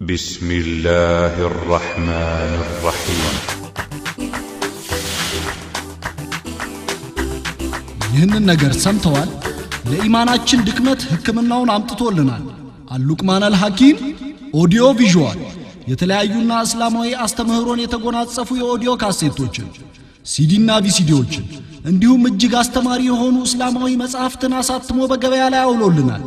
بسم الله الرحمن الرحيم ይህንን ነገር ሰምተዋል ለኢማናችን ድክመት ህክምናውን አምጥቶልናል አልሉቅማን አልሐኪም ኦዲዮ ቪዥዋል የተለያዩና እስላማዊ አስተምህሮን የተጎናጸፉ የኦዲዮ ካሴቶችን ሲዲና ቪሲዲዎችን እንዲሁም እጅግ አስተማሪ የሆኑ እስላማዊ መጻሕፍትን አሳትሞ በገበያ ላይ አውሎልናል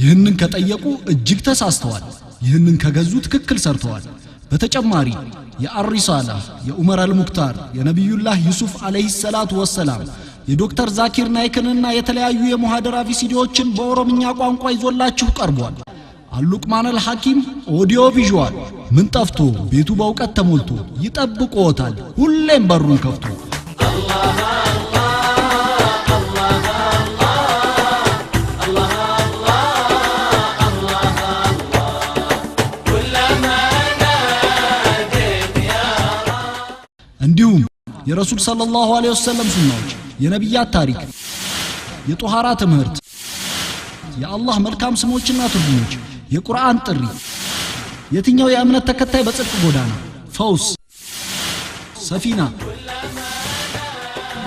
ይህንን ከጠየቁ እጅግ ተሳስተዋል ይህንን ከገዙ ትክክል ሰርተዋል በተጨማሪ የአርሪሳላ የዑመር አልሙክታር የነብዩላህ ዩሱፍ አለይሂ ሰላቱ ወሰላም የዶክተር ዛኪር ናይክንና የተለያዩ የሙሐደራ ቪሲዲዎችን በኦሮምኛ ቋንቋ ይዞላችሁ ቀርቧል አልሉቅማን አልሐኪም ኦዲዮ ቪዥዋል ምን ጠፍቶ ቤቱ በእውቀት ተሞልቶ ይጠብቆታል ሁሌም በሩን ከፍቶ እንዲሁም የረሱል ሰለላሁ ዐለይሂ ወሰለም ሱናዎች የነብያት ታሪክ የጦሃራ ትምህርት የአላህ መልካም ስሞችና ትርጉሞች የቁርአን ጥሪ የትኛው የእምነት ተከታይ በጽድቅ ጎዳና ፈውስ ሰፊና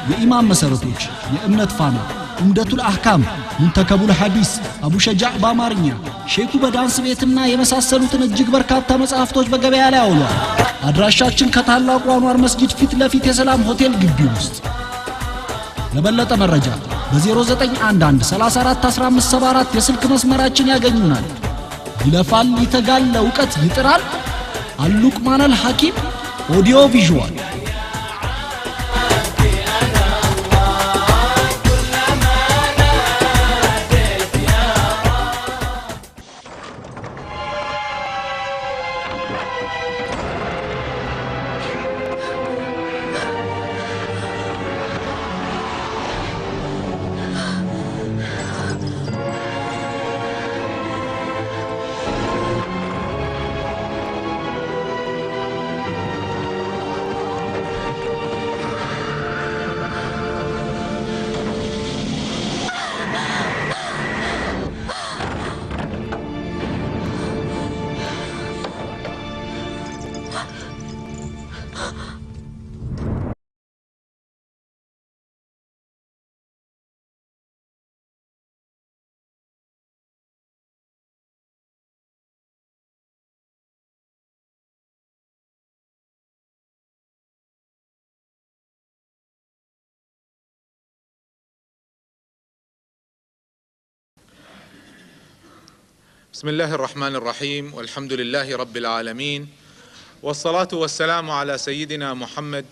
የኢማም መሰረቶች የእምነት ፋና ዑምደቱል አህካም ሙንተከቡል ሐዲስ አቡ ሸጃዕ በአማርኛ ሼኹ በዳንስ ቤትና የመሳሰሉትን እጅግ በርካታ መጽሐፍቶች በገበያ ላይ አውሏል አድራሻችን ከታላቁ አንዋር መስጊድ ፊት ለፊት የሰላም ሆቴል ግቢ ውስጥ ለበለጠ መረጃ በ0911341574 የስልክ መስመራችን ያገኙናል ይለፋል ይተጋል ለውቀት ይጥራል አልሉቅማን አልሐኪም ኦዲዮ ቪዥዋል بسم الله الرحمن الرحيم والحمد لله رب العالمين والصلاة والسلام على سيدنا محمد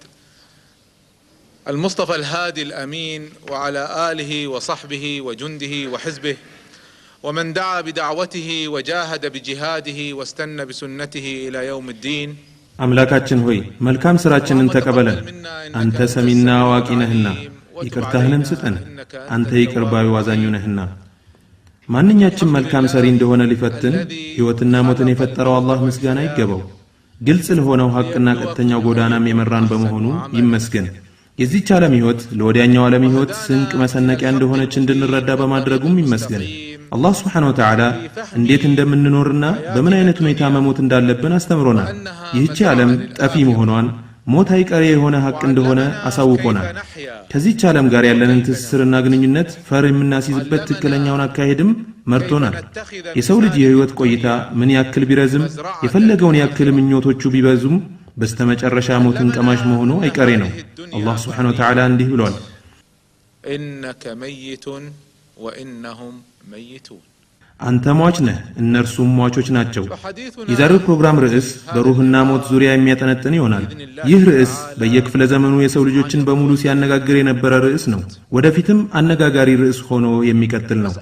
المصطفى الهادي الأمين وعلى آله وصحبه وجنده وحزبه ومن دعا بدعوته وجاهد بجهاده واستنى بسنته إلى يوم الدين አምላካችን ሆይ መልካም ስራችንን ተቀበለን አንተ ሰሚና አዋቂ ነህና ይቅርታህንም ስጠን አንተ ይቅር ባይ አዛኙ ነህና ማንኛችንም መልካም ሰሪ እንደሆነ ሊፈትን ህይወትና ሞትን የፈጠረው አላህ ምስጋና ይገባው ግልጽ ለሆነው ሐቅና ቀጥተኛው ጎዳናም የመራን በመሆኑ ይመስገን የዚህ ዓለም ህይወት ለወዲያኛው ዓለም ህይወት ስንቅ መሰነቂያ እንደሆነች እንድንረዳ በማድረጉም ይመስገን አላህ Subhanahu Wa Ta'ala እንዴት እንደምንኖርና በምን አይነት ሁኔታ መሞት እንዳለብን አስተምሮናል ይህች ዓለም ጠፊ መሆኗን ሞት አይቀሬ የሆነ ሐቅ እንደሆነ አሳውቆናል ከዚህ ዓለም ጋር ያለንን ትስስርና ግንኙነት ፈር የምናስይዝበት ትክክለኛውን አካሄድም መርቶናል የሰው ልጅ የህይወት ቆይታ ምን ያክል ቢረዝም የፈለገውን ያክል ምኞቶቹ ቢበዙም በስተመጨረሻ ሞትን ቀማሽ መሆኑ አይቀሬ ነው አላህ Subhanahu Wa Ta'ala እንዲህ ብሏል إنك ميت وإنهم ميتون አንተ ሟች ነህ እነርሱም ሟቾች ናቸው የዛሬው ፕሮግራም ርዕስ በሩህና ሞት ዙሪያ የሚያጠነጥን ይሆናል ይህ ርዕስ በየክፍለ ዘመኑ የሰው ልጆችን በሙሉ ሲያነጋግር የነበረ ርዕስ ነው ወደፊትም አነጋጋሪ ርዕስ ሆኖ የሚቀጥል ነው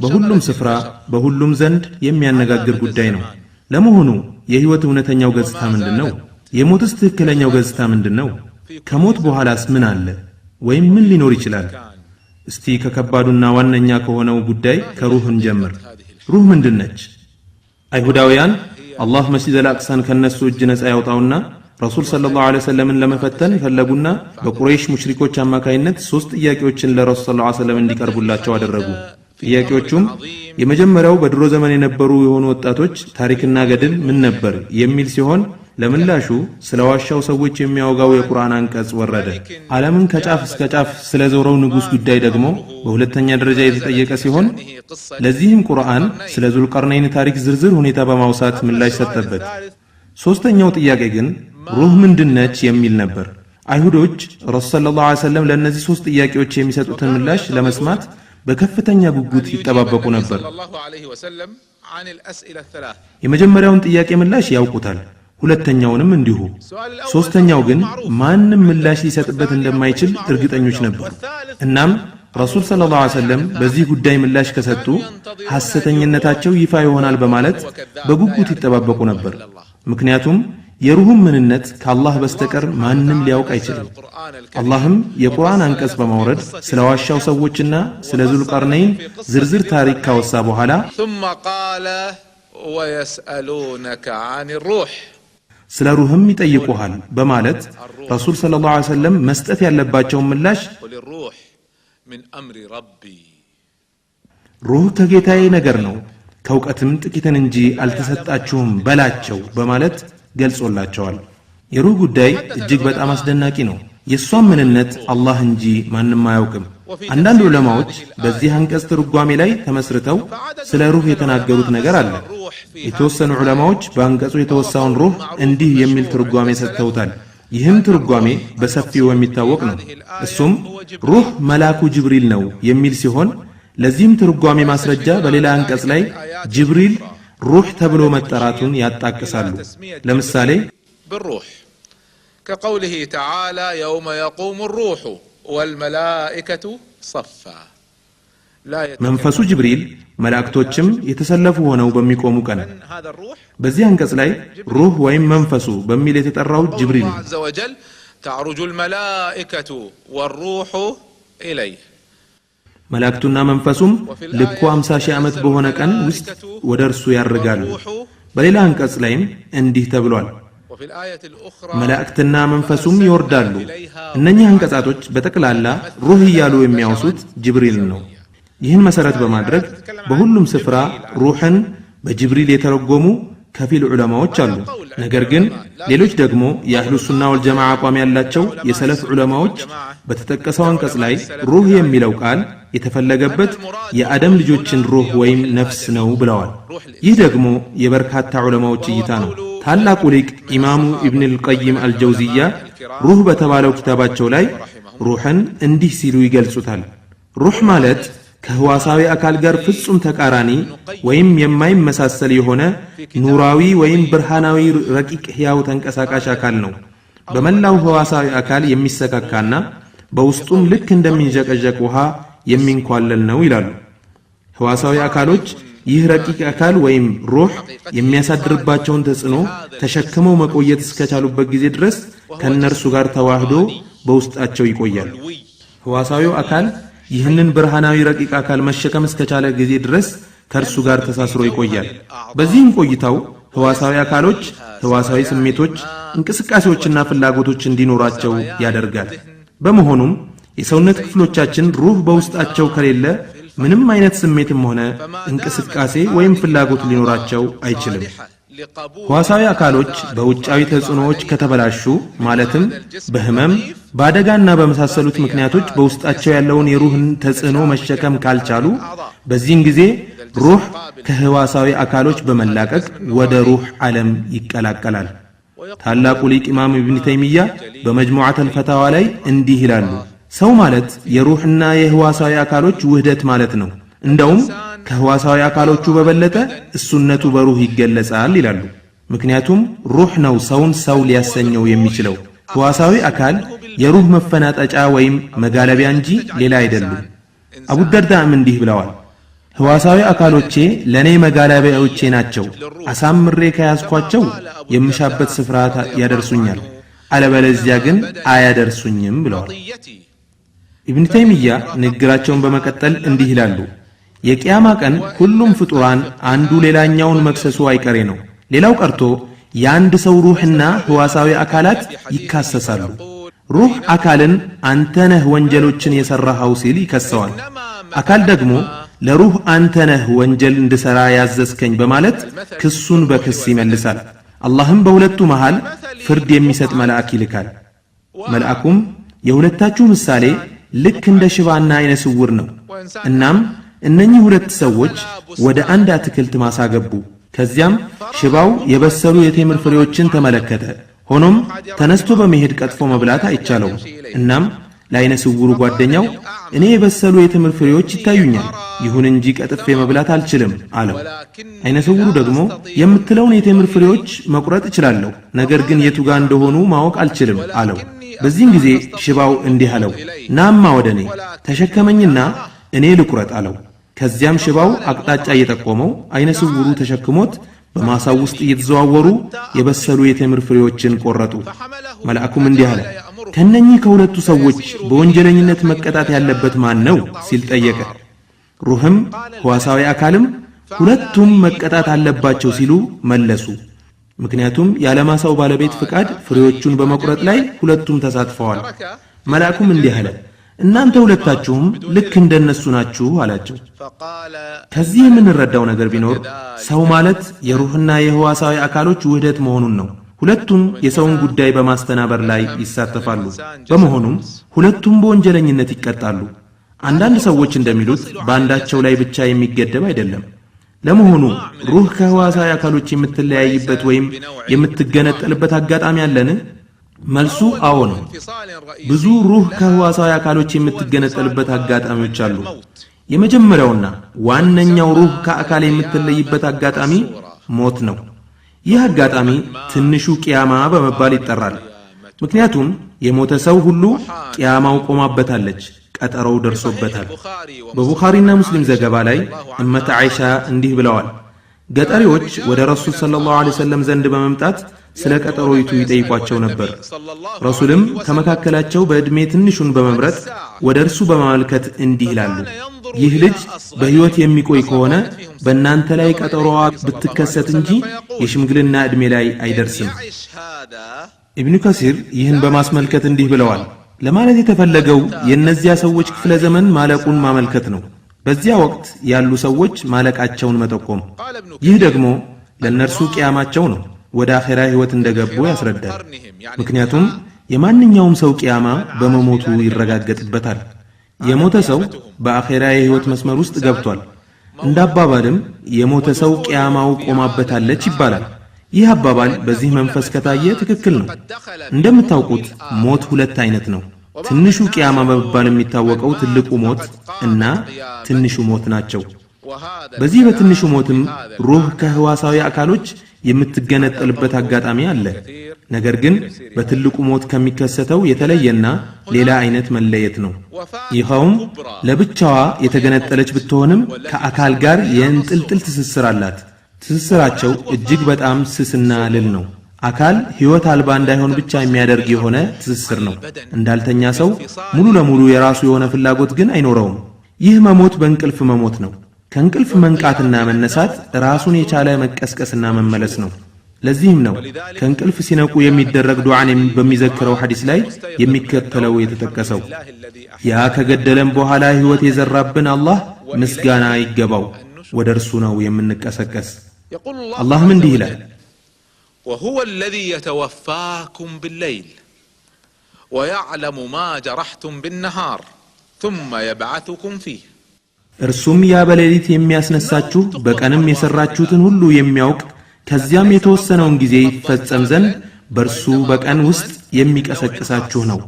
በሁሉም ስፍራ በሁሉም ዘንድ የሚያነጋግር ጉዳይ ነው ለመሆኑ የህይወት እውነተኛው ገጽታ ምንድነው የሞትስ ትክክለኛው ገጽታ ምንድነው ከሞት በኋላስ ምን አለ ወይም ምን ሊኖር ይችላል እስቲ ከከባዱና ዋነኛ ከሆነው ጉዳይ ከሩህን ጀምር ሩህ ምንድነች አይሁዳውያን አላህ መስጂድ አልአቅሳን ከነሱ እጅ ነፃ ያውጣውና ረሱል ሰለላሁ ዐለይሂ ወሰለም ለመፈተን ፈለጉና በቁረይሽ ሙሽሪኮች አማካይነት ሶስት ጥያቄዎችን ለረሱል ሰለላሁ ዐለይሂ ወሰለም እንዲቀርቡላቸው አደረጉ ጥያቄዎቹም የመጀመሪያው በድሮ ዘመን የነበሩ የሆኑ ወጣቶች ታሪክና ገድል ምን ነበር የሚል ሲሆን ለምላሹ ስለ ዋሻው ሰዎች የሚያወጋው የቁርአን አንቀጽ ወረደ። ዓለምን ከጫፍ እስከ ጫፍ ስለ ዞረው ንጉስ ጉዳይ ደግሞ በሁለተኛ ደረጃ የተጠየቀ ሲሆን ለዚህም ቁርአን ስለ ዙልቀርነይን ታሪክ ዝርዝር ሁኔታ በማውሳት ምላሽ ሰጠበት። ሶስተኛው ጥያቄ ግን ሩህ ምንድነች የሚል ነበር። አይሁዶች ረሱል ሰለላሁ ዐለይሂ ወሰለም ለነዚህ ሶስት ጥያቄዎች የሚሰጡትን ምላሽ ለመስማት በከፍተኛ ጉጉት ይጠባበቁ ነበር። የመጀመሪያውን ጥያቄ ምላሽ ያውቁታል፣ ሁለተኛውንም እንዲሁ። ሶስተኛው ግን ማንም ምላሽ ሊሰጥበት እንደማይችል እርግጠኞች ነበር። እናም ረሱል ሰለላሁ ዐለይሂ ወሰለም በዚህ ጉዳይ ምላሽ ከሰጡ ሐሰተኝነታቸው ይፋ ይሆናል በማለት በጉጉት ይጠባበቁ ነበር። ምክንያቱም የሩህም ምንነት ከአላህ በስተቀር ማንም ሊያውቅ አይችልም። አላህም የቁርአን አንቀጽ በማውረድ ስለ ዋሻው ሰዎችና ስለ ዙልቀርነይን ዝርዝር ታሪክ ካወሳ በኋላ ثم قال ويسألونك عن الروح ስለ ሩህም ይጠይቁሃል በማለት ረሱል ሰለላሁ ዐለይሂ ወሰለም መስጠት ያለባቸውን ምላሽ الروح من أمر ربي ሩህ ከጌታዬ ነገር ነው ከውቀትም ጥቂትን እንጂ አልተሰጣችሁም በላቸው በማለት ገልጾላቸዋል። የሩህ ጉዳይ እጅግ በጣም አስደናቂ ነው። የሷም ምንነት አላህ እንጂ ማንም አያውቅም። አንዳንድ ዑለማዎች በዚህ አንቀጽ ትርጓሜ ላይ ተመስርተው ስለ ሩህ የተናገሩት ነገር አለ። የተወሰኑ ዑለማዎች በአንቀጹ የተወሳውን ሩህ እንዲህ የሚል ትርጓሜ ሰጥተውታል። ይህም ትርጓሜ በሰፊው የሚታወቅ ነው። እሱም ሩህ መላኩ ጅብሪል ነው የሚል ሲሆን ለዚህም ትርጓሜ ማስረጃ በሌላ አንቀጽ ላይ ጅብሪል ሩህ ተብሎ መጠራቱን ያጣቅሳሉ። ለምሳሌ بالروح كقوله تعالى يوم يقوم الروح والملائكة صفا መንፈሱ ጅብሪል መላእክቶችም የተሰለፉ ሆነው በሚቆሙ ቀን። በዚህ አንቀጽ ላይ ሩህ ወይም መንፈሱ በሚል የተጠራው ጅብሪል ነው። عز وجل تعرج الملائكة والروح إليه መላእክቱና መንፈሱም ልኩ 50 ሺህ ዓመት በሆነ ቀን ውስጥ ወደ እርሱ ያርጋሉ። በሌላ አንቀጽ ላይም እንዲህ ተብሏል፣ መላእክትና መንፈሱም ይወርዳሉ። እነኚህ አንቀጻቶች በጠቅላላ ሩህ እያሉ የሚያወሱት ጅብሪል ነው። ይህን መሰረት በማድረግ በሁሉም ስፍራ ሩህን በጅብሪል የተረጎሙ ከፊል ዑለማዎች አሉ። ነገር ግን ሌሎች ደግሞ የአህሉ ሱና ወልጀማዓ አቋም ያላቸው የሰለፍ ዑለማዎች በተጠቀሰው አንቀጽ ላይ ሩህ የሚለው ቃል የተፈለገበት የአደም ልጆችን ሩህ ወይም ነፍስ ነው ብለዋል። ይህ ደግሞ የበርካታ ዑለማዎች እይታ ነው። ታላቁ ሊቅ ኢማሙ ኢብን አልቀይም አልጀውዚያ ሩህ በተባለው ኪታባቸው ላይ ሩህን እንዲህ ሲሉ ይገልጹታል። ሩህ ማለት ከህዋሳዊ አካል ጋር ፍጹም ተቃራኒ ወይም የማይመሳሰል የሆነ ኑራዊ ወይም ብርሃናዊ ረቂቅ ሕያው ተንቀሳቃሽ አካል ነው። በመላው ህዋሳዊ አካል የሚሰካካና በውስጡም ልክ እንደሚንጀቀጀቅ ውሃ የሚንኳለል ነው ይላሉ። ህዋሳዊ አካሎች ይህ ረቂቅ አካል ወይም ሩህ የሚያሳድርባቸውን ተጽዕኖ ተሸክመው መቆየት እስከቻሉበት ጊዜ ድረስ ከነርሱ ጋር ተዋህዶ በውስጣቸው ይቆያል። ህዋሳዊው አካል ይህንን ብርሃናዊ ረቂቅ አካል መሸከም እስከቻለ ጊዜ ድረስ ከእርሱ ጋር ተሳስሮ ይቆያል። በዚህም ቆይታው ህዋሳዊ አካሎች ህዋሳዊ ስሜቶች፣ እንቅስቃሴዎችና ፍላጎቶች እንዲኖራቸው ያደርጋል። በመሆኑም የሰውነት ክፍሎቻችን ሩህ በውስጣቸው ከሌለ ምንም አይነት ስሜትም ሆነ እንቅስቃሴ ወይም ፍላጎት ሊኖራቸው አይችልም። ህዋሳዊ አካሎች በውጫዊ ተጽዕኖዎች ከተበላሹ ማለትም በህመም በአደጋና በመሳሰሉት ምክንያቶች በውስጣቸው ያለውን የሩህን ተጽዕኖ መሸከም ካልቻሉ በዚህን ጊዜ ሩህ ከህዋሳዊ አካሎች በመላቀቅ ወደ ሩህ ዓለም ይቀላቀላል። ታላቁ ሊቅ ኢማም ኢብን ተይሚያ በመጅሙዓተል ፈታዋ ላይ እንዲህ ይላሉ፣ ሰው ማለት የሩህና የህዋሳዊ አካሎች ውህደት ማለት ነው። እንደውም ከህዋሳዊ አካሎቹ በበለጠ እሱነቱ በሩህ ይገለጻል ይላሉ። ምክንያቱም ሩህ ነው ሰውን ሰው ሊያሰኘው የሚችለው። ህዋሳዊ አካል የሩህ መፈናጠጫ ወይም መጋለቢያ እንጂ ሌላ አይደሉም። አቡ ደርዳም እንዲህ ብለዋል፣ ህዋሳዊ አካሎቼ ለኔ መጋለቢያዎቼ ናቸው። አሳምሬ ከያዝኳቸው የምሻበት ስፍራ ያደርሱኛል፣ አለበለዚያ ግን አያደርሱኝም ብለዋል። ኢብን ተይሚያ ንግግራቸውን በመቀጠል እንዲህ ይላሉ፣ የቂያማ ቀን ሁሉም ፍጡራን አንዱ ሌላኛውን መክሰሱ አይቀሬ ነው። ሌላው ቀርቶ የአንድ ሰው ሩህና ህዋሳዊ አካላት ይካሰሳሉ። ሩህ አካልን አንተ ነህ ወንጀሎችን የሰራኸው ሲል ይከሰዋል። አካል ደግሞ ለሩህ አንተ ነህ ወንጀል እንድሰራ ያዘዝከኝ በማለት ክሱን በክስ ይመልሳል። አላህም በሁለቱ መሃል ፍርድ የሚሰጥ መልአክ ይልካል። መልአኩም የሁለታችሁ ምሳሌ ልክ እንደ ሽባና አይነ ስውር ነው። እናም እነኚህ ሁለት ሰዎች ወደ አንድ አትክልት ማሳ ገቡ። ከዚያም ሽባው የበሰሉ የቴምር ፍሬዎችን ተመለከተ። ሆኖም ተነስቶ በመሄድ ቀጥፎ መብላት አይቻለውም። እናም ለአይነ ስውሩ ጓደኛው እኔ የበሰሉ የቴምር ፍሬዎች ይታዩኛል፣ ይሁን እንጂ ቀጥፌ መብላት አልችልም አለው። አይነ ስውሩ ደግሞ የምትለውን የቴምር ፍሬዎች መቁረጥ እችላለሁ፣ ነገር ግን የቱ ጋር እንደሆኑ ማወቅ አልችልም አለው። በዚህም ጊዜ ሽባው እንዲህ አለው፣ ናማ ወደኔ ተሸከመኝና እኔ ልቁረጥ አለው። ከዚያም ሽባው አቅጣጫ እየጠቆመው አይነ ስውሩ ተሸክሞት በማሳው ውስጥ እየተዘዋወሩ የበሰሉ የቴምር ፍሬዎችን ቆረጡ። መልአኩም እንዲህ አለ፣ ከነኚህ ከሁለቱ ሰዎች በወንጀለኝነት መቀጣት ያለበት ማን ነው ሲል ጠየቀ። ሩህም ሕዋሳዊ አካልም ሁለቱም መቀጣት አለባቸው ሲሉ መለሱ። ምክንያቱም ያለማሳው ባለቤት ፍቃድ ፍሬዎቹን በመቁረጥ ላይ ሁለቱም ተሳትፈዋል። መልአኩም እንዲህ አለ፣ እናንተ ሁለታችሁም ልክ እንደነሱ ናችሁ አላቸው። ከዚህ የምንረዳው ነገር ቢኖር ሰው ማለት የሩህና የሕዋሳዊ አካሎች ውህደት መሆኑን ነው። ሁለቱም የሰውን ጉዳይ በማስተናበር ላይ ይሳተፋሉ። በመሆኑም ሁለቱም በወንጀለኝነት ይቀጣሉ። አንዳንድ ሰዎች እንደሚሉት በአንዳቸው ላይ ብቻ የሚገደብ አይደለም። ለመሆኑ ሩህ ከሕዋሳዊ አካሎች የምትለያይበት ወይም የምትገነጠልበት አጋጣሚ አለን? መልሱ አዎ ነው። ብዙ ሩህ ከሕዋሳዊ አካሎች የምትገነጠልበት አጋጣሚዎች አሉ። የመጀመሪያውና ዋነኛው ሩህ ከአካል የምትለይበት አጋጣሚ ሞት ነው። ይህ አጋጣሚ ትንሹ ቂያማ በመባል ይጠራል። ምክንያቱም የሞተ ሰው ሁሉ ቂያማው ቆማበታለች፣ ቀጠሮው ደርሶበታል። በቡኻሪና ሙስሊም ዘገባ ላይ እመተ አይሻ እንዲህ ብለዋል፣ ገጠሪዎች ወደ ረሱል ሰለላሁ ዐለይሂ ወሰለም ዘንድ በመምጣት ስለ ቀጠሮይቱ ይጠይቋቸው ነበር። ረሱልም ከመካከላቸው በዕድሜ ትንሹን በመምረጥ ወደ እርሱ በማመልከት እንዲህ ይላሉ፣ ይህ ልጅ በሕይወት የሚቆይ ከሆነ በእናንተ ላይ ቀጠሮዋ ብትከሰት እንጂ የሽምግልና ዕድሜ ላይ አይደርስም። ኢብኑ ከሲር ይህን በማስመልከት እንዲህ ብለዋል፣ ለማለት የተፈለገው የእነዚያ ሰዎች ክፍለ ዘመን ማለቁን ማመልከት ነው። በዚያ ወቅት ያሉ ሰዎች ማለቃቸውን መጠቆም። ይህ ደግሞ ለእነርሱ ቂያማቸው ነው፣ ወደ አኼራ ሕይወት እንደገቡ ያስረዳል። ምክንያቱም የማንኛውም ሰው ቂያማ በመሞቱ ይረጋገጥበታል። የሞተ ሰው በአኼራ የሕይወት መስመር ውስጥ ገብቷል። እንደ አባባልም የሞተ ሰው ቂያማው ቆማበታለች ይባላል። ይህ አባባል በዚህ መንፈስ ከታየ ትክክል ነው። እንደምታውቁት ሞት ሁለት አይነት ነው። ትንሹ ቂያማ በመባል የሚታወቀው ትልቁ ሞት እና ትንሹ ሞት ናቸው። በዚህ በትንሹ ሞትም ሩህ ከሕዋሳዊ አካሎች የምትገነጠልበት አጋጣሚ አለ። ነገር ግን በትልቁ ሞት ከሚከሰተው የተለየና ሌላ አይነት መለየት ነው። ይኸውም ለብቻዋ የተገነጠለች ብትሆንም ከአካል ጋር የእንጥልጥል ትስስር አላት። ትስስራቸው እጅግ በጣም ስስና ልል ነው። አካል ሕይወት አልባ እንዳይሆን ብቻ የሚያደርግ የሆነ ትስስር ነው። እንዳልተኛ ሰው ሙሉ ለሙሉ የራሱ የሆነ ፍላጎት ግን አይኖረውም። ይህ መሞት በእንቅልፍ መሞት ነው። ከእንቅልፍ መንቃትና መነሳት ራሱን የቻለ መቀስቀስና መመለስ ነው። ለዚህም ነው ከእንቅልፍ ሲነቁ የሚደረግ ዱዓን በሚዘክረው ሐዲስ ላይ የሚከተለው የተጠቀሰው፣ ያ ከገደለም በኋላ ሕይወት የዘራብን አላህ ምስጋና ይገባው፣ ወደ እርሱ ነው የምንቀሰቀስ። አላህም እንዲህ ይላል፣ وهو الذي يتوفاكم بالليل ويعلم ما جرحتم بالنهار ثم يبعثكم فيه እርሱም ያ በሌሊት የሚያስነሳችሁ በቀንም የሰራችሁትን ሁሉ የሚያውቅ ከዚያም የተወሰነውን ጊዜ ይፈጸም ዘንድ በእርሱ በቀን ውስጥ የሚቀሰቅሳችሁ ነው።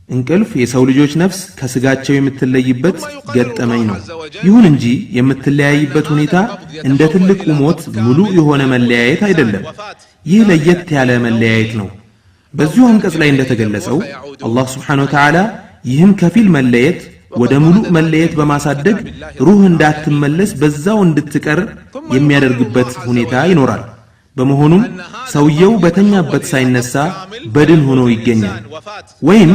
እንቅልፍ የሰው ልጆች ነፍስ ከስጋቸው የምትለይበት ገጠመኝ ነው። ይሁን እንጂ የምትለያይበት ሁኔታ እንደ ትልቁ ሞት ሙሉ የሆነ መለያየት አይደለም። ይህ ለየት ያለ መለያየት ነው። በዚሁ አንቀጽ ላይ እንደተገለጸው አላህ ሱብሓነሁ ወተዓላ ይህን ከፊል መለየት ወደ ሙሉ መለየት በማሳደግ ሩህ እንዳትመለስ በዛው እንድትቀር የሚያደርግበት ሁኔታ ይኖራል። በመሆኑም ሰውየው በተኛበት ሳይነሳ በድን ሆኖ ይገኛል። ወይም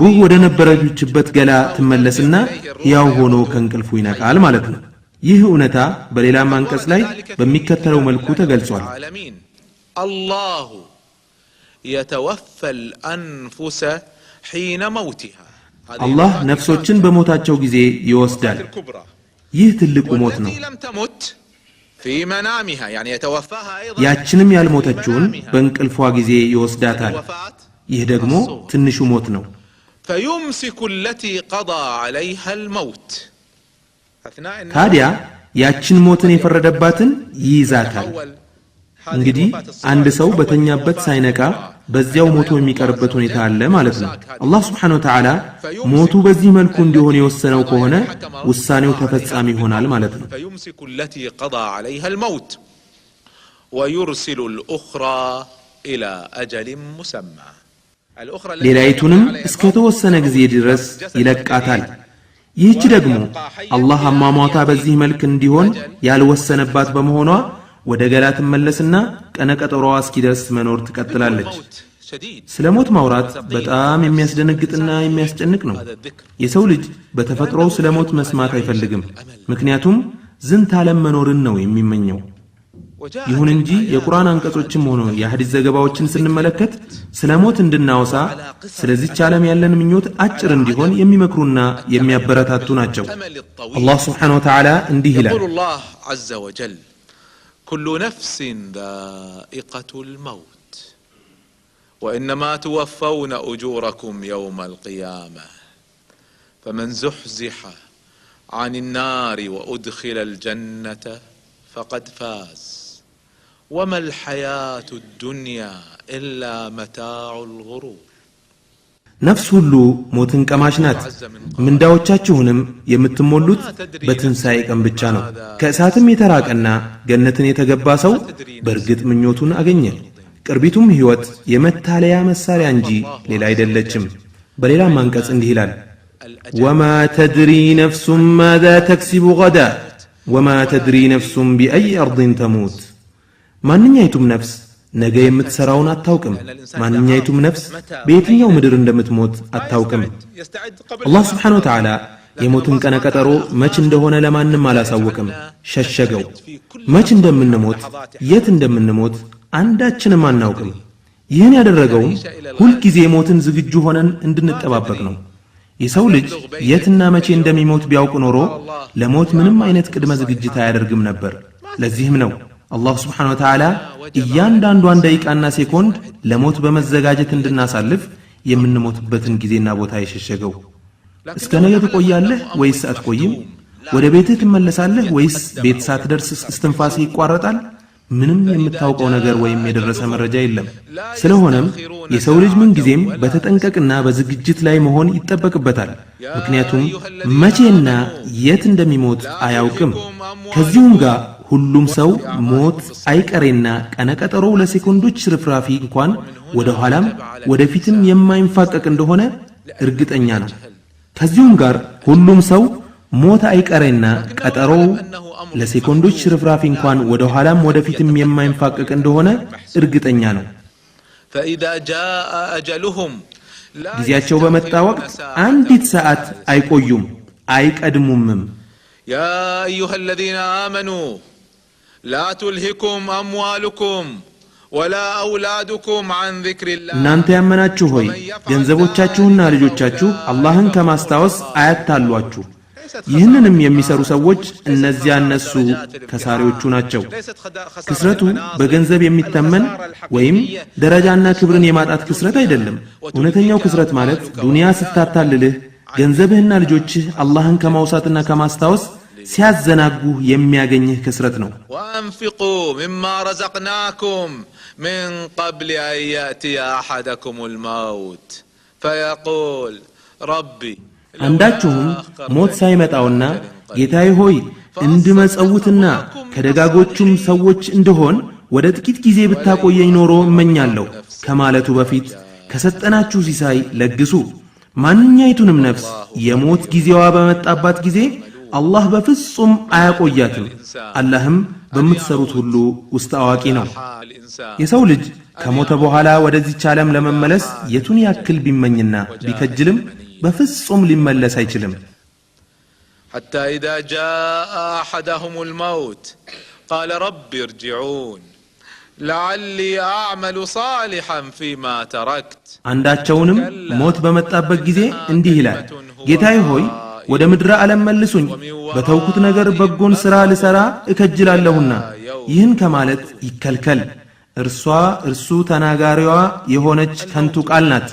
ሩህ ወደ ነበረችበት ገላ ትመለስና ሕያው ሆኖ ከእንቅልፉ ይነቃል ማለት ነው። ይህ እውነታ በሌላም አንቀጽ ላይ በሚከተለው መልኩ ተገልጿል። አላሁ የተወፈል አንፉሰ ሒነ መውቲሃ፣ አላህ ነፍሶችን በሞታቸው ጊዜ ይወስዳል። ይህ ትልቁ ሞት ነው ያችንም ያልሞተችውን በእንቅልፏ ጊዜ ይወስዳታል ይህ ደግሞ ትንሹ ሞት ነው فيمسك التي قضى عليها الموت ታዲያ ያችን ሞትን የፈረደባትን ይይዛታል እንግዲህ አንድ ሰው በተኛበት ሳይነቃ በዚያው ሞቶ የሚቀርበት ሁኔታ አለ ማለት ነው አላህ Subhanahu Wa Ta'ala ሞቱ በዚህ መልኩ እንዲሆን የወሰነው ከሆነ ውሳኔው ተፈጻሚ ይሆናል ማለት ነው فيمسك التي قضى عليها الموت ويرسل الأخرى إلى أجل مسمى ሌላይቱንም እስከ ተወሰነ ጊዜ ድረስ ይለቃታል ይህች ደግሞ አላህ አማማታ በዚህ መልክ እንዲሆን ያልወሰነባት በመሆኗ ወደ ገላት መለስና ቀነቀጠሮዋ እስኪደርስ መኖር ትቀጥላለች ስለሞት ማውራት በጣም የሚያስደነግጥና የሚያስጨንቅ ነው የሰው ልጅ በተፈጥሮው ስለሞት መስማት አይፈልግም ምክንያቱም ዝንተ ዓለም መኖርን ነው የሚመኘው ይሁን እንጂ የቁርአን አንቀጾችም ሆነ የሐዲስ ዘገባዎችን ስንመለከት ስለሞት እንድናወሳ ስለዚህ ዓለም ያለን ምኞት አጭር እንዲሆን የሚመክሩና የሚያበረታቱ ናቸው አላህ Subhanahu Wa Ta'ala እንዲህ ይላል አላህ عز وجل كل نفس ذائقة الموت وإنما توفون أجوركم يوم القيامة فمن زحزح عن النار وأدخل الجنة فقد فاز وما الحياة الدنيا إلا متاع الغرور ነፍስ ሁሉ ሞትን ቀማሽ ናት ምንዳዎቻችሁንም የምትሞሉት በትንሳኤ ቀን ብቻ ነው ከእሳትም የተራቀና ገነትን የተገባ ሰው በእርግጥ ምኞቱን አገኘ ቅርቢቱም ህይወት የመታለያ መሳሪያ እንጂ ሌላ አይደለችም በሌላም አንቀጽ እንዲህ ይላል وما تدري نفس ماذا تكسب غدا وما تدري نفس بأي أرض تموت ማንኛይቱም ነፍስ ነገ የምትሰራውን አታውቅም ማንኛይቱም ነፍስ በየትኛው ምድር እንደምትሞት አታውቅም አላህ Subhanahu Wa Ta'ala የሞትን ቀነ ቀጠሮ መች እንደሆነ ለማንም አላሳወቅም ሸሸገው መች እንደምንሞት የት እንደምንሞት አንዳችንም አናውቅም ይህን ያደረገው ሁሉ ጊዜ ሞትን ዝግጁ ሆነን እንድንጠባበቅ ነው የሰው ልጅ የትና መቼ እንደሚሞት ቢያውቅ ኖሮ ለሞት ምንም አይነት ቅድመ ዝግጅት አያደርግም ነበር ለዚህም ነው አላህ Subhanahu Wa Ta'ala እያንዳንዷን ደቂቃና ሴኮንድ ለሞት በመዘጋጀት እንድናሳልፍ የምንሞትበትን ጊዜና ቦታ የሸሸገው እስከ ነገ ትቆያለህ ወይስ አትቆይም ወደ ቤትህ ትመለሳለህ ወይስ ቤት ሳትደርስ እስትንፋስህ ይቋረጣል ምንም የምታውቀው ነገር ወይም የደረሰ መረጃ የለም ስለሆነም የሰው ልጅ ምን ጊዜም በተጠንቀቅና በዝግጅት ላይ መሆን ይጠበቅበታል ምክንያቱም መቼና የት እንደሚሞት አያውቅም ከዚሁም ጋር ሁሉም ሰው ሞት አይቀሬና ቀነቀጠሮው ለሴኮንዶች ርፍራፊ እንኳን ወደ ኋላም ወደፊትም የማይንፋቀቅ እንደሆነ እርግጠኛ ነው ከዚሁም ጋር ሁሉም ሰው ሞት አይቀሬና ቀጠሮው ለሴኮንዶች ርፍራፊ እንኳን ወደ ኋላም ወደፊትም የማይንፋቀቅ እንደሆነ እርግጠኛ ነው فإذا جاء أجلهم ጊዜያቸው በመጣ ወቅት አንዲት ሰዓት አይቆዩም አይቀድሙምም يا أيها الذين آمنوا لا تلهكم أموالكم ولا أولادكم عن ذكر الله እናንተ ያመናችሁ ሆይ ገንዘቦቻችሁና ልጆቻችሁ አላህን ከማስታወስ አያታሏችሁ ይህንንም የሚሰሩ ሰዎች እነዚያ እነሱ ከሳሪዎቹ ናቸው ክስረቱ በገንዘብ የሚተመን ወይም ደረጃና ክብርን የማጣት ክስረት አይደለም እውነተኛው ክስረት ማለት ዱንያ ስታታልልህ ገንዘብህና ልጆችህ አላህን ከማውሳትና ከማስታወስ ሲያዘናጉህ የሚያገኝህ ክስረት ነው وأنفقوا مما رزقناكم من قبل أن يأتي أحدكم الموت فيقول ربي አንዳችሁም ሞት ሳይመጣውና ጌታዬ ሆይ እንድመጸውትና ከደጋጎቹም ሰዎች እንደሆን ወደ ጥቂት ጊዜ ብታቆየኝ ኖሮ እመኛለሁ ከማለቱ በፊት ከሰጠናችሁ ሲሳይ ለግሱ ማንኛይቱንም ነፍስ የሞት ጊዜዋ በመጣባት ጊዜ አላህ በፍጹም አያቆያትም አላህም በምትሰሩት ሁሉ ውስጥ አዋቂ ነው የሰው ልጅ ከሞተ በኋላ ወደዚህ ዓለም ለመመለስ የቱን ያክል ቢመኝና ቢከጅልም በፍጹም ሊመለስ አይችልም حتى إذا جاء أحدهم الموت قال رب ارجعون لعلي أعمل صالحا فيما تركت አንዳቸውንም ሞት በመጣበት ጊዜ እንዲህ ይላል ጌታዬ ሆይ ወደ ምድረ ዓለም መልሱኝ በተውኩት ነገር በጎን ሥራ ልሰራ እከጅላለሁና ይህን ከማለት ይከልከል እርሱ ተናጋሪዋ የሆነች ከንቱ ቃል ናት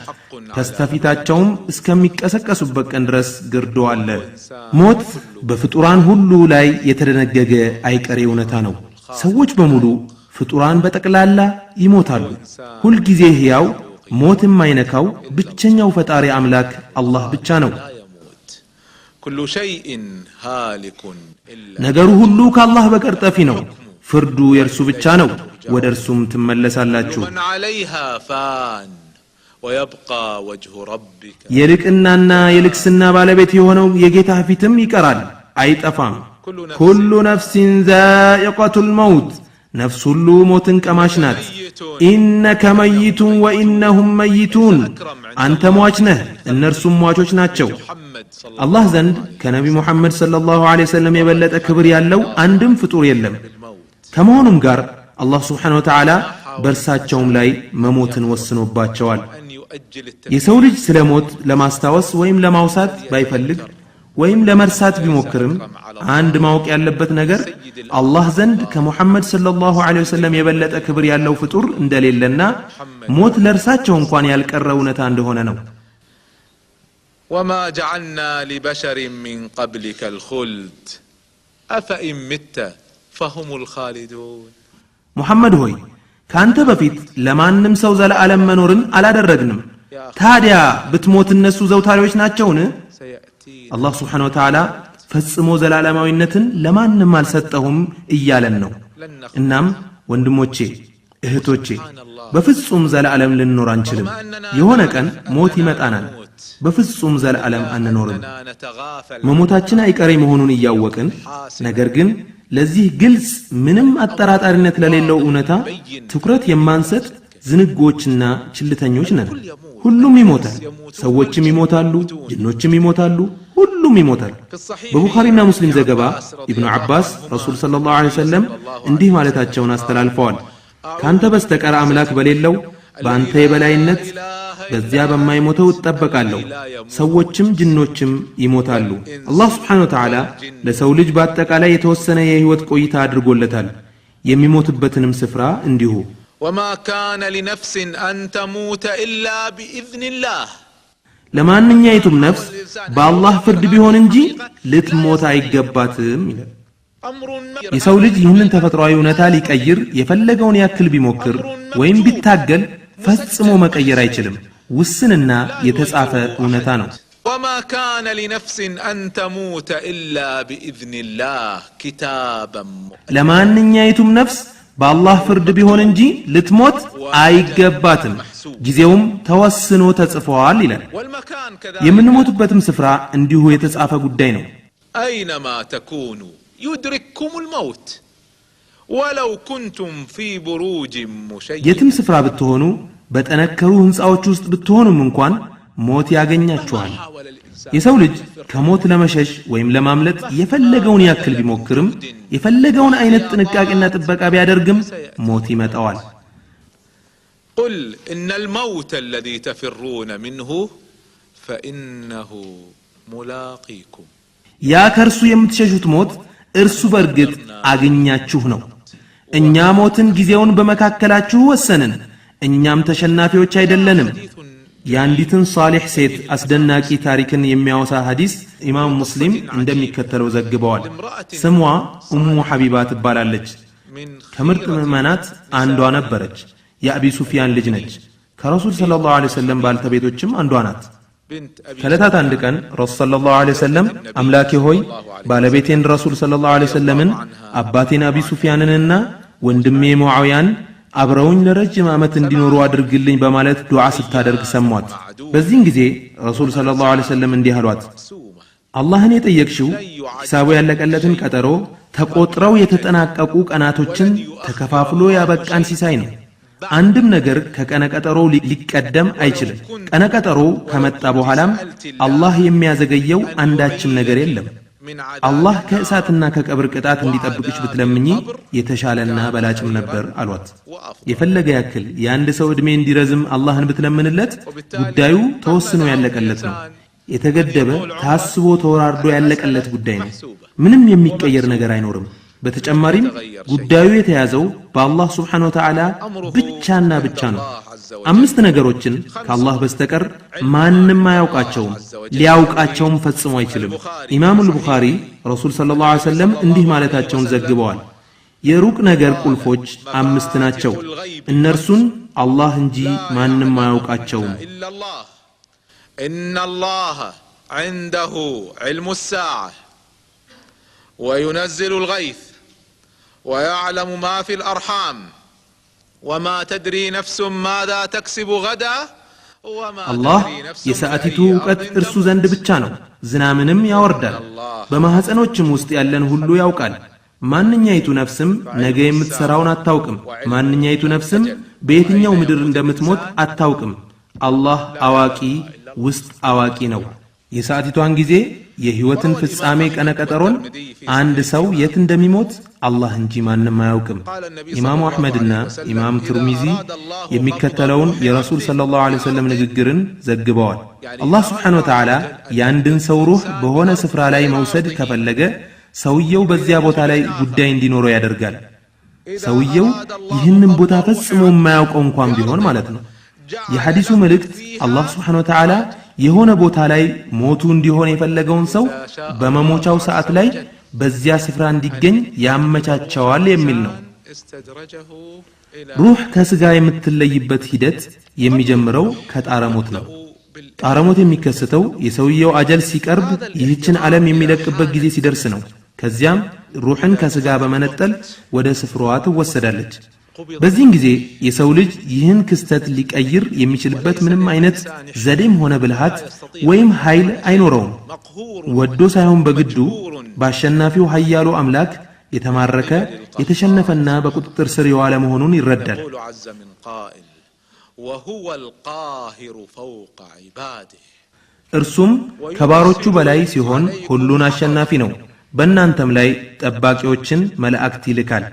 ከስተፊታቸውም እስከሚቀሰቀሱበት ቀን ድረስ ግርዶ አለ ሞት በፍጡራን ሁሉ ላይ የተደነገገ አይቀሬ እውነታ ነው ሰዎች በሙሉ ፍጡራን በጠቅላላ ይሞታሉ ሁሉ ጊዜ ሕያው ሞት የማይነካው ብቸኛው ፈጣሪ አምላክ አላህ ብቻ ነው ነገሩ ሁሉ ከአላህ በቀር ጠፊ ነው ፍርዱ የእርሱ ብቻ ነው ወደ እርሱም ትመለሳላችሁ የልቅናና የልክስና ባለቤት የሆነው የጌታ ፊትም ይቀራል አይጠፋም ኩሉ ነፍሲን ዛኢቀቱል መውት ነፍስ ሁሉ ሞትን ቀማሽ ናት ኢነከ መይቱን ወኢነሁም መይቱን አንተ ሟች ነህ እነርሱም ሟቾች ናቸው አላህ ዘንድ ከነቢ ሙሐመድ ሰለላሁ ዐለይሂ ወሰለም የበለጠ ክብር ያለው አንድም ፍጡር የለም ከመሆኑም ጋር አላህ Subhanahu Wa Ta'ala በርሳቸውም ላይ መሞትን ወስኖባቸዋል የሰው ልጅ ስለሞት ለማስታወስ ወይም ለማውሳት ባይፈልግ ወይም ለመርሳት ቢሞክርም አንድ ማወቅ ያለበት ነገር አላህ ዘንድ ከሙሐመድ ሰለላሁ ዐለይሂ ወሰለም የበለጠ ክብር ያለው ፍጡር እንደሌለና ሞት ለርሳቸው እንኳን ያልቀረ እውነታ እንደሆነ ነው وما جعلنا لبشر من قبلك الخلد أفإن مت فهم الخالدون ሙሐመድ ሆይ ካንተ በፊት ለማንም ሰው ዘላለም መኖርን አላደረግንም ታዲያ ብትሞት እነሱ ዘውታሪዎች ናቸውን አላህ Subhanahu Wa Ta'ala ፈጽሞ ዘላለማዊነትን ለማንም አልሰጠሁም እያለን ነው እናም ወንድሞቼ እህቶቼ በፍጹም ዘላለም ልንኖር አንችልም የሆነ ቀን ሞት ይመጣናል በፍጹም ዘላለም አንኖርም መሞታችን አይቀሬ መሆኑን እያወቅን ነገር ግን ለዚህ ግልጽ ምንም አጠራጣሪነት ለሌለው እውነታ ትኩረት የማንሰጥ ዝንጎችና ችልተኞች ነን ሁሉም ይሞታል ሰዎችም ይሞታሉ ጅኖችም ይሞታሉ ሁሉም ይሞታል በቡኻሪና ሙስሊም ዘገባ ኢብኑ አባስ ረሱል ሰለላሁ ዐለይሂ ወሰለም እንዲህ ማለታቸውን አስተላልፈዋል ካንተ በስተቀር አምላክ በሌለው በአንተ የበላይነት በዚያ በማይሞተው ተጠበቃለሁ ሰዎችም ጅኖችም ይሞታሉ አላህ Subhanahu Wa Ta'ala ለሰው ልጅ በአጠቃላይ የተወሰነ የህይወት ቆይታ አድርጎለታል የሚሞትበትንም ስፍራ እንዲሁ وما كان لنفس أن تموت إلا بإذن الله ለማንኛይቱም ነፍስ በአላህ ፍርድ ቢሆን እንጂ ልትሞት አይገባትም ይላል የሰው ልጅ ይህንን ተፈጥሯዊ እውነታ ሊቀይር የፈለገውን ያክል ቢሞክር ወይም ቢታገል ፈጽሞ መቀየር አይችልም ውስንና የተጻፈ እውነታ ነው وما كان لنفس أن تموت إلا بإذن الله كتابا ለማንኛይቱም ነፍስ በአላህ ፍርድ ቢሆን እንጂ ልትሞት አይገባትም ጊዜውም ተወስኖ ተጽፏል ይላል የምንሞትበትም ስፍራ እንዲሁ የተጻፈ ጉዳይ ነው أينما تكونوا يدرككم الموت ولو كنتم في بروج مشيدة የትም ስፍራ ብትሆኑ በተነከሩ ህንጻዎች ውስጥ ብትሆኑም እንኳን ሞት ያገኛችኋል የሰው ልጅ ከሞት ለመሸሽ ወይም ለማምለጥ የፈለገውን ያክል ቢሞክርም የፈለገውን አይነት ጥንቃቄና ጥበቃ ቢያደርግም ሞት ይመጣዋል قل إن الموت الذي تفرون منه فإنه ملاقيكم ያ ከርሱ የምትሸሹት ሞት እርሱ በርግጥ አገኛችሁ ነው እኛ ሞትን ጊዜውን በመካከላችሁ ወሰንን እኛም ተሸናፊዎች አይደለንም ያንዲትን ሷሊህ ሴት አስደናቂ ታሪክን የሚያወሳ ሐዲስ ኢማም ሙስሊም እንደሚከተለው ዘግበዋል ስሟ ኡሙ ሐቢባ ትባላለች ከምርጥ ምዕመናት አንዷ ነበረች የአቢ ሱፊያን ልጅ ነች ከረሱል ሰለላሁ ዐለይሂ ወሰለም ባልተቤቶችም አንዷ ናት ከለታት አንድ ቀን ረሱል ሰለላሁ ዐለይሂ ወሰለም አምላኬ ሆይ ባለቤቴን ረሱል ሰለላሁ ዐለይሂ ወሰለምን አባቴን አቢ ሱፊያንንና ወንድሜ ሙዓዊያን አብረውኝ ለረጅም ዓመት እንዲኖሩ አድርግልኝ በማለት ዱዓ ስታደርግ ሰማት በዚህን ጊዜ ረሱል ሰለላሁ ዐለይሂ ወሰለም እንዲህ አሏት አላህን የጠየቅሽው ሂሳቡ ያለቀለትን ቀጠሮ ተቆጥረው የተጠናቀቁ ቀናቶችን ተከፋፍሎ ያበቃን ሲሳይ ነው አንድም ነገር ከቀነቀጠሮው ሊቀደም አይችልም ቀነቀጠሮው ከመጣ በኋላም አላህ የሚያዘገየው አንዳችም ነገር የለም አላህ ከእሳትና ከቀብር ቅጣት እንዲጠብቅሽ ብትለምኚ የተሻለና በላጭም ነበር አሏት የፈለገ ያክል የአንድ ሰው እድሜ እንዲረዝም አላህን ብትለምንለት ጉዳዩ ተወስኖ ያለቀለት ነው የተገደበ ታስቦ ተወራርዶ ያለቀለት ጉዳይ ነው ምንም የሚቀየር ነገር አይኖርም በተጨማሪም ጉዳዩ የተያዘው በአላህ Subhanahu Wa Ta'ala ብቻና ብቻ ነው አምስት ነገሮችን ከአላህ በስተቀር ማንንም አያውቃቸውም ሊያውቃቸውም ፈጽሞ አይችልም ኢማሙ አልቡኻሪ ረሱል ሰለላሁ ዐለይሂ ወሰለም እንዲህ ማለታቸውን ዘግበዋል የሩቅ ነገር ቁልፎች አምስት ናቸው እነርሱን አላህ እንጂ ማንንም አያውቃቸውም إن الله عنده علم الساعة وينزل الغيث ويعلم ما في الأرحام وما تدري نفس ماذا تكسب غدا وما الله يسأتيتو قد إرسو زند بچانو زنامنم ያወርዳል በማህፀኖችም ውስጥ ያለን ሁሉ ያውቃል ማንኛይቱ ነፍስም ነገ የምትሰራውን አታውቅም ማንኛይቱ ነፍስም በየትኛው ምድር እንደምትሞት አታውቅም አላህ አዋቂ ውስጥ አዋቂ ነው የሰዓቲቷን ጊዜ የህይወትን ፍጻሜ ቀነቀጠሮን አንድ ሰው የት እንደሚሞት አላህ እንጂ ማንንም አያውቅም ኢማሙ አህመድና ኢማም ትርሚዚ የሚከተለውን የረሱል ሰለላሁ ዐለይሂ ወሰለም ንግግርን ዘግበዋል አላህ Subhanahu Wa Ta'ala ያንድን ሰው ሩህ በሆነ ስፍራ ላይ መውሰድ ከፈለገ ሰውየው በዚያ ቦታ ላይ ጉዳይ እንዲኖረው ያደርጋል ሰውየው ይህንን ቦታ ፈጽሞ የማያውቀው እንኳን ቢሆን ማለት ነው የሐዲሱ መልእክት አላህ Subhanahu Wa Ta'ala የሆነ ቦታ ላይ ሞቱ እንዲሆን የፈለገውን ሰው በመሞቻው ሰዓት ላይ በዚያ ስፍራ እንዲገኝ ያመቻቸዋል የሚል ነው ሩህ ከስጋ የምትለይበት ሂደት የሚጀምረው ከጣረሞት ነው ጣረሞት የሚከሰተው የሰውየው አጀል ሲቀርብ ይህችን ዓለም የሚለቅበት ጊዜ ሲደርስ ነው ከዚያም ሩህን ከስጋ በመነጠል ወደ ስፍራዋ ትወሰዳለች በዚህን ጊዜ የሰው ልጅ ይህን ክስተት ሊቀይር የሚችልበት ምንም አይነት ዘዴም ሆነ ብልሃት ወይም ኃይል አይኖረውም ወዶ ሳይሆን በግዱ ባሸናፊው ኃያሉ አምላክ የተማረከ የተሸነፈና በቁጥጥር ስር የዋለ መሆኑን ይረዳል وهو القاهر فوق عباده እርሱም ከባሮቹ በላይ ሲሆን ሁሉን አሸናፊ ነው በእናንተም ላይ ጠባቂዎችን መላእክት ይልካል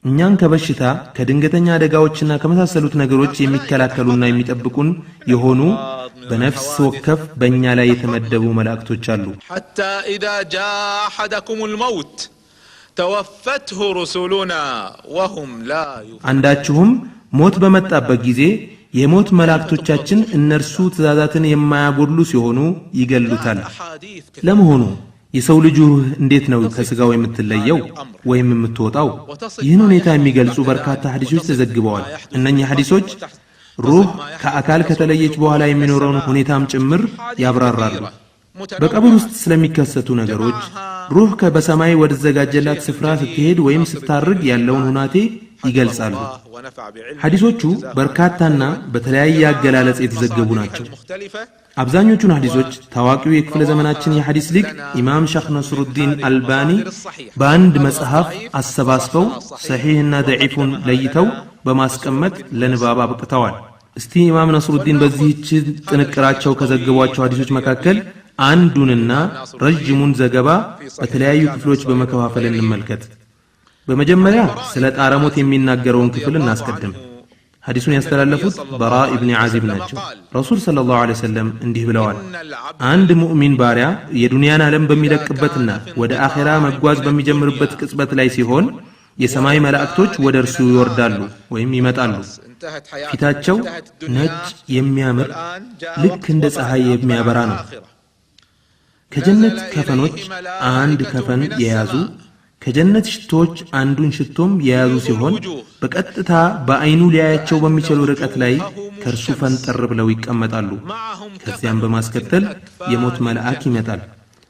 እኛን ከበሽታ ከድንገተኛ አደጋዎችና ከመሳሰሉት ነገሮች የሚከላከሉና የሚጠብቁን የሆኑ በነፍስ ወከፍ በእኛ ላይ የተመደቡ መላእክቶች አሉ حتى إذا جاء أحدكم الموت توفته رسلنا وهم لا አንዳችሁም ሞት በመጣበት ጊዜ የሞት መላእክቶቻችን እነርሱ ትእዛዛትን የማያጎድሉ ሲሆኑ ይገሉታል ለመሆኑ የሰው ልጅ እንዴት ነው ከስጋው የምትለየው ወይም የምትወጣው ይህን ሁኔታ የሚገልጹ በርካታ ሐዲሶች ተዘግበዋል እነኛ ሐዲሶች ሩህ ከአካል ከተለየች በኋላ የሚኖረውን ሁኔታም ጭምር ያብራራሉ በቀብር ውስጥ ስለሚከሰቱ ነገሮች ሩህ በሰማይ ወደ ተዘጋጀላት ስፍራ ስትሄድ ወይም ስታርግ ያለውን ሁናቴ ይገልጻሉ ሐዲሶቹ በርካታና በተለያየ አገላለጽ የተዘገቡ ናቸው አብዛኞቹን ሐዲሶች ታዋቂው የክፍለ ዘመናችን የሐዲስ ሊቅ ኢማም ሸኽ ነስሩዲን አልባኒ በአንድ መጽሐፍ አሰባስበው ሰሒህና ደዒፉን ለይተው በማስቀመጥ ለንባብ አብቅተዋል እስቲ ኢማም ነስሩዲን በዚህች ጥንቅራቸው ከዘገቧቸው ሐዲሶች መካከል አንዱንና ረጅሙን ዘገባ በተለያዩ ክፍሎች በመከፋፈል እንመልከት በመጀመሪያ ስለ ጣረሞት የሚናገረውን ክፍል እናስቀድም ሐዲሱን ያስተላለፉት በራ ኢብኑ ዓዚብ ናቸው ረሱል ሰለላሁ ዐለይሂ ወሰለም እንዲህ ብለዋል አንድ ሙእሚን ባሪያ የዱንያን ዓለም በሚለቅበትና ወደ አኺራ መጓዝ በሚጀምርበት ቅጽበት ላይ ሲሆን የሰማይ መላእክቶች ወደ እርሱ ይወርዳሉ ወይም ይመጣሉ ፊታቸው ነጭ የሚያምር ልክ እንደ ፀሐይ የሚያበራ ነው ከጀነት ከፈኖች አንድ ከፈን የያዙ ከጀነት ሽቶች አንዱን ሽቶም የያዙ ሲሆን በቀጥታ በአይኑ ሊያያቸው በሚችል ርቀት ላይ ከርሱ ፈንጠር ብለው ይቀመጣሉ ከዚያም በማስከተል የሞት መልአክ ይመጣል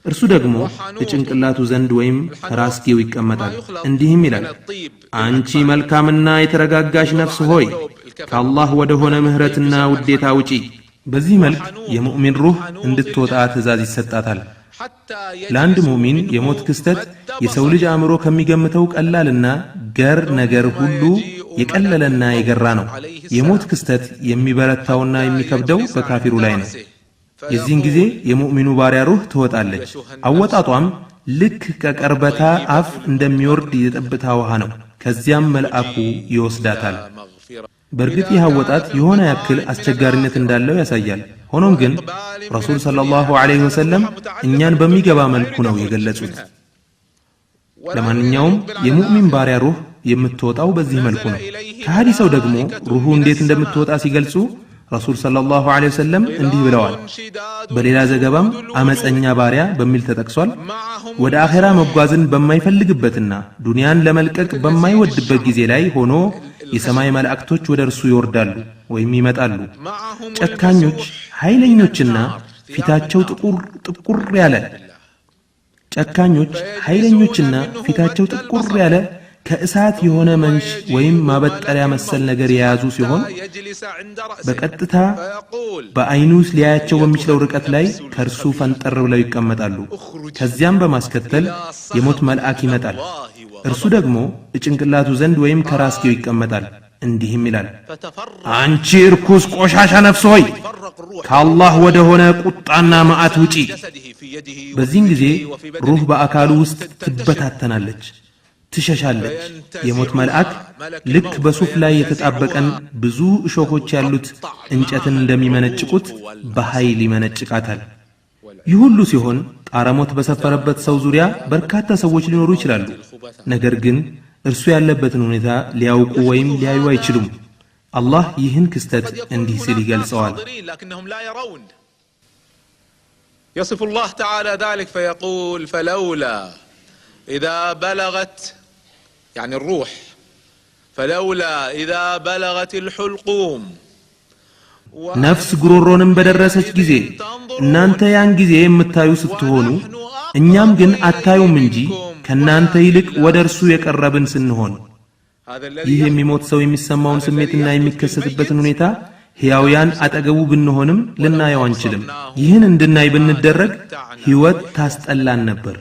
እርሱ ደግሞ በጭንቅላቱ ዘንድ ወይም ከራስጌው ይቀመጣል እንዲህም ይላል አንቺ መልካምና የተረጋጋሽ ነፍስ ሆይ ከአላህ ወደ ሆነ ምህረትና ውዴታ ውጪ በዚህ መልክ የሙእሚን ሩህ እንድትወጣ ትእዛዝ ይሰጣታል ለአንድ ሙእሚን የሞት ክስተት የሰው ልጅ አእምሮ ከሚገምተው ቀላልና ገር ነገር ሁሉ የቀለለና የገራ ነው የሞት ክስተት የሚበረታውና የሚከብደው በካፊሩ ላይ ነው የዚህን ጊዜ የሙእሚኑ ባሪያ ሩህ ትወጣለች አወጣጧም ልክ ከቀርበታ አፍ እንደሚወርድ የጠብታ ውሃ ነው ከዚያም መልአኩ ይወስዳታል በርግጥ ይህ አወጣጥ የሆነ ያክል አስቸጋሪነት እንዳለው ያሳያል። ሆኖም ግን ረሱል ሰለላሁ ዐለይሂ ወሰለም እኛን በሚገባ መልኩ ነው የገለጹት። ለማንኛውም የሙእሚን ባሪያ ሩህ የምትወጣው በዚህ መልኩ ነው። ከሃዲ ሰው ደግሞ ሩሁ እንዴት እንደምትወጣ ሲገልጹ ረሱል ሰለላሁ ዐለይሂ ወሰለም እንዲህ ብለዋል። በሌላ ዘገባም አመፀኛ ባሪያ በሚል ተጠቅሷል። ወደ አኺራ መጓዝን በማይፈልግበትና ዱንያን ለመልቀቅ በማይወድበት ጊዜ ላይ ሆኖ የሰማይ መላእክቶች ወደ እርሱ ይወርዳሉ ወይም ይመጣሉ። ጨካኞች ኃይለኞችና ፊታቸው ጥቁር ያለ ከእሳት የሆነ መንሽ ወይም ማበጠሪያ መሰል ነገር የያዙ ሲሆን በቀጥታ በአይኑ ሊያያቸው በሚችለው ርቀት ላይ ከርሱ ፈንጠር ብለው ይቀመጣሉ። ከዚያም በማስከተል የሞት መልአክ ይመጣል። እርሱ ደግሞ ጭንቅላቱ ዘንድ ወይም ከራስጌው ይቀመጣል። እንዲህም ይላል፣ አንቺ እርኩስ ቆሻሻ ነፍስ ሆይ ከአላህ ወደ ሆነ ቁጣና መዓት ውጪ። በዚህም ጊዜ ሩህ በአካሉ ውስጥ ትበታተናለች፣ ትሸሻለች። የሞት መልአክ ልክ በሱፍ ላይ የተጣበቀን ብዙ እሾሆች ያሉት እንጨትን እንደሚመነጭቁት በኃይል ይመነጭቃታል። ይህ ሁሉ ሲሆን ጣረሞት በሰፈረበት ሰው ዙሪያ በርካታ ሰዎች ሊኖሩ ይችላሉ። ነገር ግን እርሱ ያለበትን ሁኔታ ሊያውቁ ወይም ሊያዩ አይችሉም። አላህ ይህን ክስተት እንዲህ ሲል ይገልጸዋል። يصف الله تعالى ذلك فيقول فلولا إذا بلغت يعني الروح فلولا إذا بلغت الحلقوم ነፍስ ጉሮሮንም በደረሰች ጊዜ እናንተ ያን ጊዜ የምታዩ ስትሆኑ እኛም ግን አታዩም እንጂ ከናንተ ይልቅ ወደ እርሱ የቀረብን ስንሆን። ይህ የሚሞት ሰው የሚሰማውን ስሜትና የሚከሰትበትን ሁኔታ ሕያውያን አጠገቡ ብንሆንም ልናየው አንችልም። ይህን እንድናይ ብንደረግ ሕይወት ታስጠላን ነበር።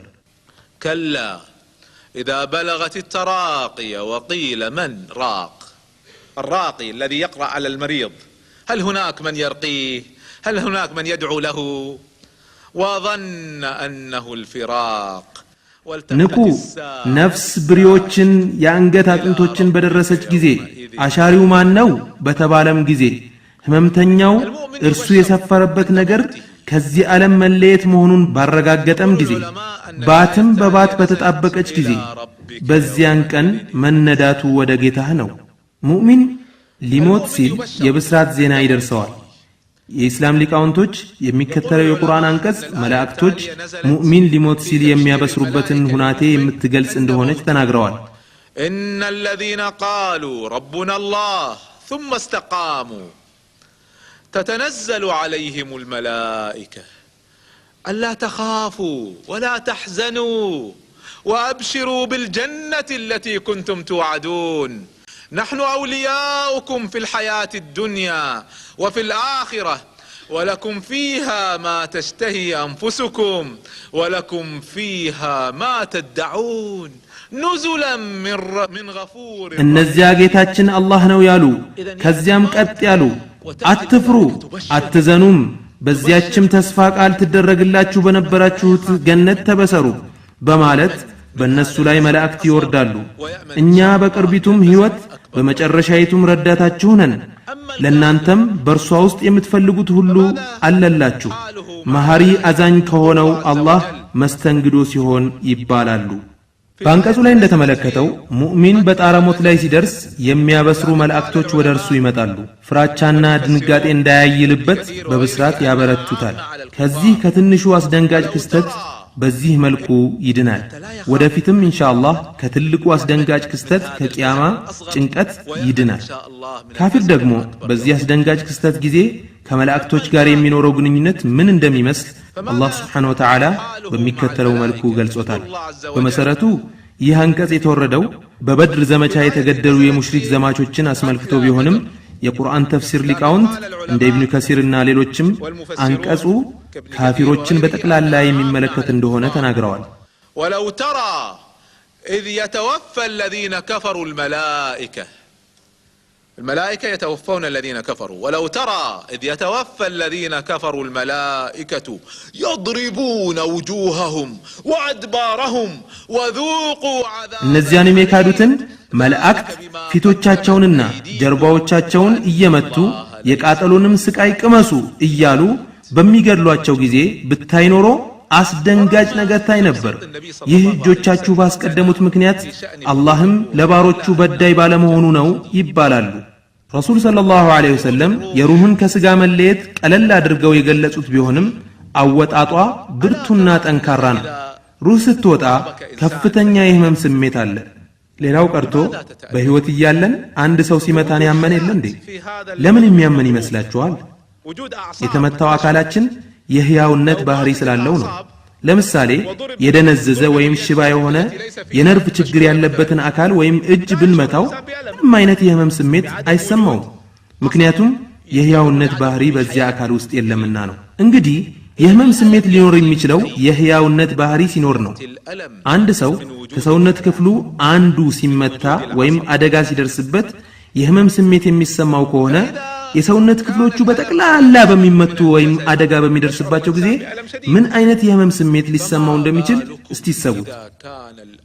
كلا إذا بلغت التراقي وقيل من راق الراقي الذي يقرأ على المريض هل هناك من يرقيه هل هناك من يدعو له وظن أنه الفراق ንቁ ነፍስ ብሪዎችን የአንገት አጥንቶችን በደረሰች ጊዜ አሻሪው ማን ነው በተባለም ጊዜ ህመምተኛው እርሱ የሰፈረበት ነገር ከዚህ ዓለም መለየት መሆኑን ባረጋገጠም ጊዜ ባትም በባት በተጣበቀች ጊዜ በዚያን ቀን መነዳቱ ወደ ጌታህ ነው። ሙእሚን ሊሞት ሲል የብስራት ዜና ይደርሰዋል። የኢስላም ሊቃውንቶች የሚከተለው የቁርአን አንቀጽ መላእክቶች ሙእሚን ሊሞት ሲል የሚያበስሩበትን ሁናቴ የምትገልጽ እንደሆነች ተናግረዋል። إن الذين قالوا ربنا الله ثم استقاموا تتنزل عليهم الملائكة ألا تخافوا ولا تحزنوا وأبشروا بالجنة التي كنتم توعدون نحن أولياؤكم في الحياة الدنيا وفي الآخرة ولكم فيها ما تشتهي أنفسكم ولكم فيها ما تدعون نزلا من غفور እነዚያ ጌታችን አላህ ነው ያሉ ከዚያም ቀጥ ያሉ አትፍሩ አትዘኑም በዚያችም ተስፋ ቃል ትደረግላችሁ በነበራችሁት ገነት ተበሰሩ በማለት በእነሱ ላይ መላእክት ይወርዳሉ። እኛ በቅርቢቱም ሕይወት በመጨረሻይቱም ረዳታችሁ ነን። ለናንተም በእርሷ ውስጥ የምትፈልጉት ሁሉ አለላችሁ። መሐሪ አዛኝ ከሆነው አላህ መስተንግዶ ሲሆን ይባላሉ። በአንቀጹ ላይ እንደተመለከተው ሙእሚን በጣረሞት ላይ ሲደርስ የሚያበስሩ መላእክቶች ወደ እርሱ ይመጣሉ። ፍራቻና ድንጋጤ እንዳያይልበት በብስራት ያበረቱታል። ከዚህ ከትንሹ አስደንጋጭ ክስተት በዚህ መልኩ ይድናል። ወደፊትም ኢንሻአላህ ከትልቁ አስደንጋጭ ክስተት ከቂያማ ጭንቀት ይድናል። ካፊር ደግሞ በዚህ አስደንጋጭ ክስተት ጊዜ ከመላእክቶች ጋር የሚኖረው ግንኙነት ምን እንደሚመስል አላህ Subhanahu Wa Ta'ala በሚከተለው መልኩ ገልጾታል። በመሰረቱ ይህ አንቀጽ የተወረደው በበድር ዘመቻ የተገደሉ የሙሽሪክ ዘማቾችን አስመልክቶ ቢሆንም የቁርአን ተፍሲር ሊቃውንት እንደ ኢብኑ ከሲርና ሌሎችም አንቀጹ ካፊሮችን በጠቅላላ የሚመለከት እንደሆነ ተናግረዋል። ولو ترى إذ يتوفى الذين كفروا الملائكة الملائكة يتوفون الذين كفروا ولو ترى إذ يتوفى الذين كفروا الملائكة يضربون وجوههم وأدبارهم وذوقوا عذاب እነዚያን የካዱትን መላእክት ፊቶቻቸውንና ጀርባዎቻቸውን እየመቱ የቃጠሉንም ስቃይ ቅመሱ እያሉ በሚገድሏቸው ጊዜ ብታይ ኖሮ አስደንጋጭ ነገር ታይ ነበር። ይህ እጆቻችሁ ባስቀደሙት ምክንያት አላህም ለባሮቹ በዳይ ባለመሆኑ ነው ይባላሉ። ረሱል ሰለላሁ ዐለይሂ ወሰለም የሩህን ከስጋ መለየት ቀለል አድርገው የገለጹት ቢሆንም አወጣጧ ብርቱና ጠንካራ ነው። ሩህ ስትወጣ ከፍተኛ የህመም ስሜት አለ። ሌላው ቀርቶ በህይወት እያለን አንድ ሰው ሲመታን ያመን የለ እንዴ? ለምን የሚያመን ይመስላችኋል? የተመታው አካላችን የህያውነት ባህሪ ስላለው ነው። ለምሳሌ የደነዘዘ ወይም ሽባ የሆነ የነርቭ ችግር ያለበትን አካል ወይም እጅ ብንመታው ምንም አይነት የህመም ስሜት አይሰማውም። ምክንያቱም የህያውነት ባህሪ በዚያ አካል ውስጥ የለምና ነው። እንግዲህ የህመም ስሜት ሊኖር የሚችለው የህያውነት ባህሪ ሲኖር ነው። አንድ ሰው ከሰውነት ክፍሉ አንዱ ሲመታ ወይም አደጋ ሲደርስበት የህመም ስሜት የሚሰማው ከሆነ የሰውነት ክፍሎቹ በጠቅላላ በሚመቱ ወይም አደጋ በሚደርስባቸው ጊዜ ምን አይነት የህመም ስሜት ሊሰማው እንደሚችል እስቲ ይሰቡት።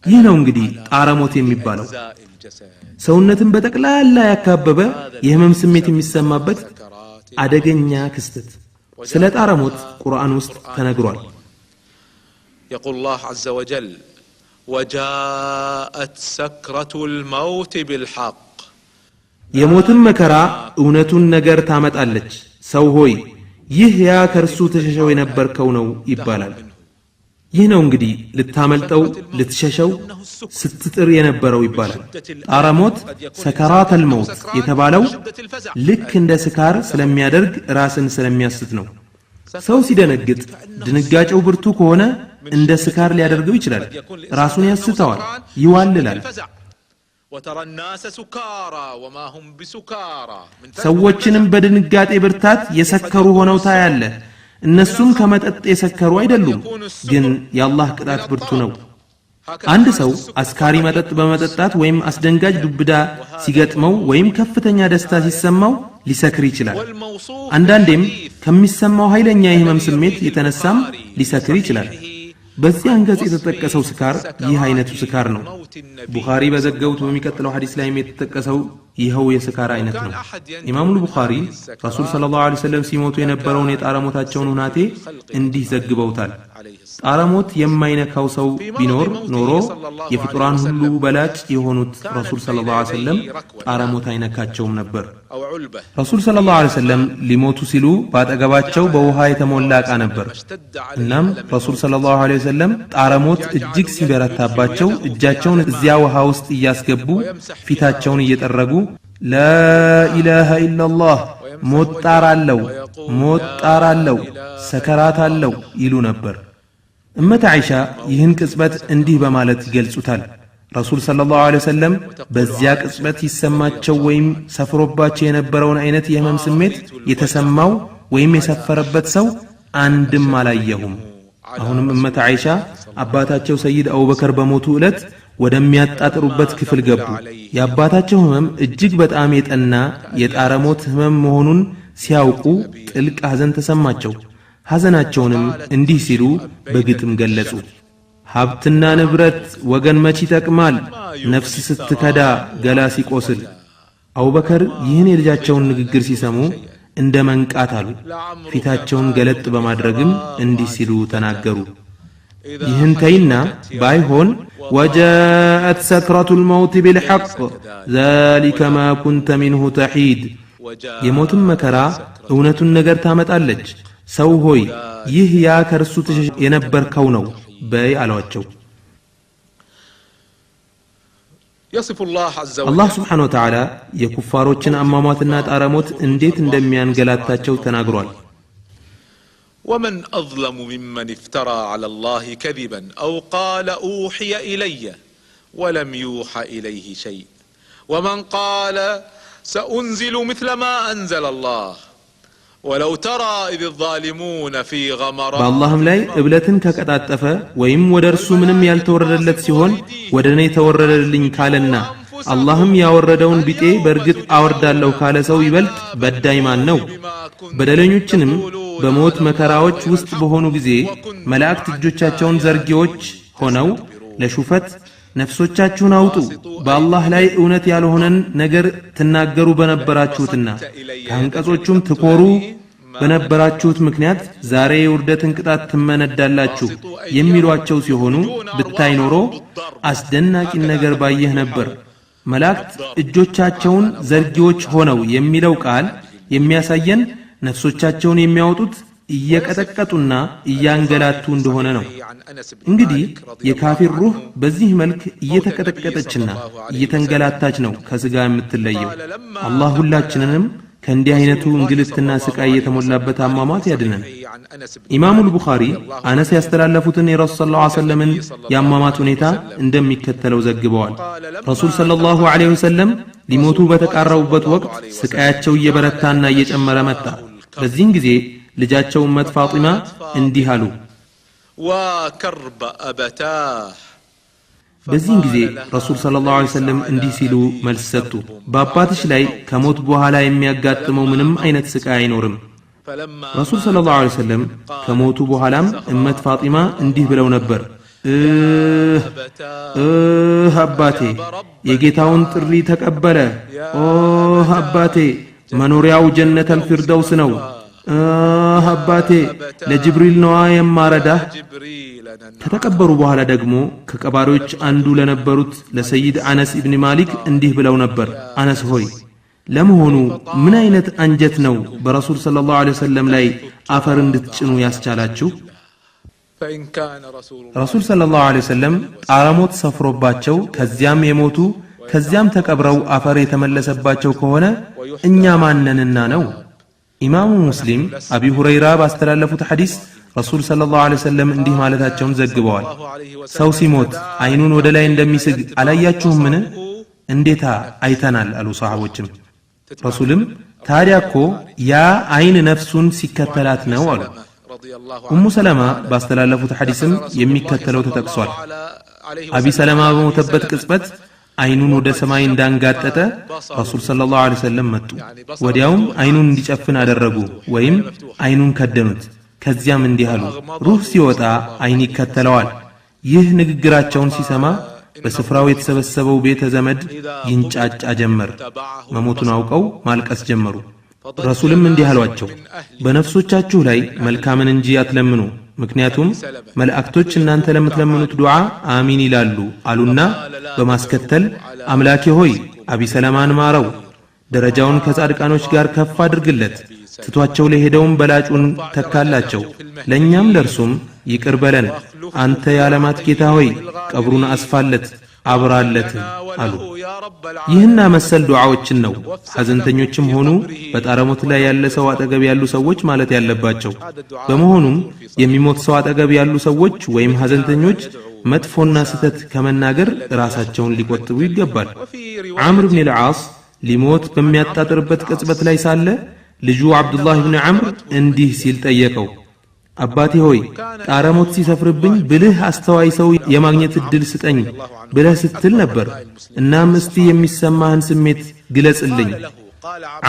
ይህ ነው እንግዲህ ጣረሞት የሚባለው። ሰውነትን በጠቅላላ ያካበበ የህመም ስሜት የሚሰማበት አደገኛ ክስተት ስለ ጣረሞት ቁርአን ውስጥ ተነግሯል። يقول الله عز وجل وجاءت سكرة الموت بالحق የሞትን መከራ እውነቱን ነገር ታመጣለች። ሰው ሆይ ይህ ያ ከርሱ ተሸሸው የነበርከው ነው ይባላል። ይህ ነው እንግዲህ ልታመልጠው ልትሸሸው ስትጥር የነበረው ይባላል። ጣረሞት ሰከራተል መውት የተባለው ልክ እንደ ስካር ስለሚያደርግ ራስን ስለሚያስት ነው። ሰው ሲደነግጥ ድንጋጤው ብርቱ ከሆነ እንደ ስካር ሊያደርገው ይችላል። ራሱን ያስተዋል፣ ይዋልላል። ሰዎችንም በድንጋጤ ብርታት የሰከሩ ሆነው ታያለ። እነሱም ከመጠጥ የሰከሩ አይደሉም፣ ግን የአላህ ቅጣት ብርቱ ነው። አንድ ሰው አስካሪ መጠጥ በመጠጣት ወይም አስደንጋጭ ዱብዳ ሲገጥመው ወይም ከፍተኛ ደስታ ሲሰማው ሊሰክር ይችላል። አንዳንዴም ከሚሰማው ኃይለኛ የህመም ስሜት የተነሳም ሊሰክር ይችላል። በዚህ አንቀጽ የተጠቀሰው ስካር ይህ አይነቱ ስካር ነው። ቡኻሪ በዘገቡት በሚቀጥለው ሐዲስ ላይ የተጠቀሰው ይኸው የስካር አይነት ነው። ኢማሙ ቡኻሪ ረሱል ሰለላሁ ዐለይሂ ወሰለም ሲሞቱ የነበረውን የጣረሞታቸውን ሁናቴ እንዲህ ዘግበውታል። ጣረሞት የማይነካው ሰው ቢኖር ኖሮ የፍጡራን ሁሉ በላጭ የሆኑት ረሱል ሰለላሁ ዐለይሂ ወሰለም ጣረሞት አይነካቸውም ነበር። ረሱል ሰለላሁ ዐለይሂ ወሰለም ሊሞቱ ሲሉ ባጠገባቸው በውሃ የተሞላ ዕቃ ነበር። እናም ረሱል ሰለላሁ ዐለይሂ ወሰለም ጣረሞት እጅግ ሲበረታባቸው እጃቸውን እዚያ ውሃ ውስጥ እያስገቡ ፊታቸውን እየጠረጉ ላኢላሃ ኢላላህ ሞት ጣር አለው ሰከራት አለው ይሉ ነበር። እመት አይሻ ይህን ቅጽበት እንዲህ በማለት ይገልጹታል። ረሱል ሰለላሁ ዐለይሂ ወሰለም በዚያ ቅጽበት ይሰማቸው ወይም ሰፍሮባቸው የነበረውን አይነት የህመም ስሜት የተሰማው ወይም የሰፈረበት ሰው አንድም አላየሁም። አሁንም እመት አይሻ አባታቸው ሰይድ አቡበከር በሞቱ ዕለት ወደሚያጣጥሩበት ክፍል ገቡ። የአባታቸው ህመም እጅግ በጣም የጠና የጣረሞት ህመም መሆኑን ሲያውቁ ጥልቅ ሐዘን ተሰማቸው። ሐዘናቸውንም እንዲህ ሲሉ በግጥም ገለጹ። ሀብትና ንብረት ወገን መች ይጠቅማል፣ ነፍስ ስትከዳ ገላ ሲቆስል። አቡበከር ይህን የልጃቸውን ንግግር ሲሰሙ እንደ መንቃት አሉ። ፊታቸውን ገለጥ በማድረግም እንዲህ ሲሉ ተናገሩ። ይህን ተይና ባይሆን ወጃአት ሰክረቱል መውት ቢልሐቅ ዛሊከ ማ ኩንተ ሚንሁ ተሒድ፣ የሞትን መከራ እውነቱን ነገር ታመጣለች። ሰው ሆይ ይህ ያ ከርሱ ተሸሽ የነበርከው ነው በይ አሏቸው። አላህ ስብሓነሁ ወተዓላ የኩፋሮችን አሟሟትና ጣረሞት እንዴት እንደሚያንገላታቸው ተናግሯል። ومن أظلم ممن افترى على الله كذبا أو قال أوحي إلي ولم يوحى إليه شيء ومن قال سأنزل مثل ما أنزل الله ولو ترى إذ الظالمون في غمرات በአላህም ላይ እብለትን ከቀጣጠፈ ወይም ወደ እርሱ ምንም ያልተወረደለት ሲሆን ወደ እኔ ተወረደልኝ ካለና አላህም ያወረደውን ቢጤ በርግጥ አወርዳለሁ ካለ ሰው ይበልጥ በዳይ ማን ነው? በደለኞችንም በሞት መከራዎች ውስጥ በሆኑ ጊዜ መላእክት እጆቻቸውን ዘርጊዎች ሆነው ለሹፈት ነፍሶቻችሁን አውጡ በአላህ ላይ እውነት ያልሆነን ነገር ትናገሩ በነበራችሁትና ከአንቀጾቹም ትኮሩ በነበራችሁት ምክንያት ዛሬ የውርደትን ቅጣት ትመነዳላችሁ የሚሏቸው ሲሆኑ ብታይ ኖሮ አስደናቂ ነገር ባየህ ነበር። መላእክት እጆቻቸውን ዘርጊዎች ሆነው የሚለው ቃል የሚያሳየን ነፍሶቻቸውን የሚያወጡት እየቀጠቀጡና እያንገላቱ እንደሆነ ነው። እንግዲህ የካፊር ሩህ በዚህ መልክ እየተቀጠቀጠችና እየተንገላታች ነው ከስጋ የምትለየው። አላህ ሁላችንንም ከእንዲህ አይነቱ እንግልትና ስቃይ የተሞላበት አሟሟት ያድነን። ኢማሙ አልቡኻሪ አነስ ያስተላለፉትን የረሱል ሰለላሁ ዐለይሂ ወሰለምን የአሟሟት ሁኔታ እንደሚከተለው ዘግበዋል። ረሱል ሰለላሁ ዐለይሂ ወሰለም ሊሞቱ በተቃረቡበት ወቅት ስቃያቸው እየበረታና እየጨመረ መጣ። በዚህን ጊዜ ልጃቸው ኡመት ፋጢማ እንዲህ አሉ። ወከርበ አበታህ በዚህን ጊዜ ረሱል ሰለላሁ ዐለይሂ ወሰለም እንዲህ ሲሉ መልስ ሰጡ። በአባትሽ ላይ ከሞት በኋላ የሚያጋጥመው ምንም አይነት ስቃይ አይኖርም። ረሱል ሰለላሁ ዐለይሂ ወሰለም ከሞቱ በኋላም ኡመት ፋጢማ እንዲህ ብለው ነበር። አባቴ የጌታውን ጥሪ ተቀበለ። አባቴ መኖሪያው ጀነተል ፊርደውስ ነው። አባቴ ለጅብሪል ነዋ የማረዳህ። ከተቀበሩ በኋላ ደግሞ ከቀባሪዎች አንዱ ለነበሩት ለሰይድ አነስ ኢብኑ ማሊክ እንዲህ ብለው ነበር። አነስ ሆይ ለመሆኑ ምን አይነት አንጀት ነው በረሱል ሰለላሁ ዐለይሂ ወሰለም ላይ አፈር እንድትጭኑ ያስቻላችሁ? ረሱል ሰለላሁ ዐለይሂ ወሰለም ጣረሞት ሰፍሮባቸው ከዚያም የሞቱ ከዚያም ተቀብረው አፈር የተመለሰባቸው ከሆነ እኛ ማንነንና ነው? ኢማሙ ሙስሊም አቢ ሁረይራ ባስተላለፉት ሐዲስ ረሱል ሰለላሁ ዐለይሂ ወሰለም እንዲህ ማለታቸውን ዘግበዋል። ሰው ሲሞት አይኑን ወደ ላይ እንደሚስግ አላያችሁምን? እንዴታ አይተናል አሉ ሰሃቦችም። ረሱልም ታዲያ እኮ ያ አይን ነፍሱን ሲከተላት ነው አሉ። ኡሙ ሰለማ ባስተላለፉት ሐዲስም የሚከተለው ተጠቅሷል። አቢ ሰለማ በሞተበት ቅጽበት አይኑን ወደ ሰማይ እንዳንጋጠጠ ረሱል ሰለላሁ ዐለይሂ ወሰለም መጡ። ወዲያውም አይኑን እንዲጨፍን አደረጉ ወይም አይኑን ከደኑት። ከዚያም እንዲህ አሉ። ሩህ ሲወጣ አይን ይከተለዋል። ይህ ንግግራቸውን ሲሰማ በስፍራው የተሰበሰበው ቤተ ዘመድ ይንጫጫ ጀመር። መሞቱን አውቀው ማልቀስ ጀመሩ። ረሱልም እንዲህ አሏቸው፣ በነፍሶቻችሁ ላይ መልካምን እንጂ አትለምኑ፣ ምክንያቱም መላእክቶች እናንተ ለምትለምኑት ዱዓ አሚን ይላሉ አሉና በማስከተል አምላኬ ሆይ አቢ ሰለማን ማረው፣ ደረጃውን ከጻድቃኖች ጋር ከፍ አድርግለት፣ ትቷቸው ለሄደውም በላጩን ተካላቸው፣ ለኛም ለርሱም ይቅር በለን፣ አንተ የዓለማት ጌታ ሆይ ቀብሩን አስፋለት አብራለት አሉ። ይህና መሰል ዱዓዎችን ነው ሐዘንተኞችም ሆኑ በጣረሞት ላይ ያለ ሰው አጠገብ ያሉ ሰዎች ማለት ያለባቸው። በመሆኑም የሚሞት ሰው አጠገብ ያሉ ሰዎች ወይም ሐዘንተኞች መጥፎና ስተት ከመናገር ራሳቸውን ሊቆጥቡ ይገባል። ዓምር ኢብኑ አልዓስ ሊሞት በሚያጣጥርበት ቅጽበት ላይ ሳለ ልጁ አብዱላህ ኢብኑ ዓምር እንዲህ ሲል ጠየቀው፣ አባቴ ሆይ ጣረሞት ሲሰፍርብኝ ብልህ አስተዋይ ሰው የማግኘት እድል ስጠኝ ብለህ ስትል ነበር። እናም እስቲ የሚሰማህን ስሜት ግለጽልኝ።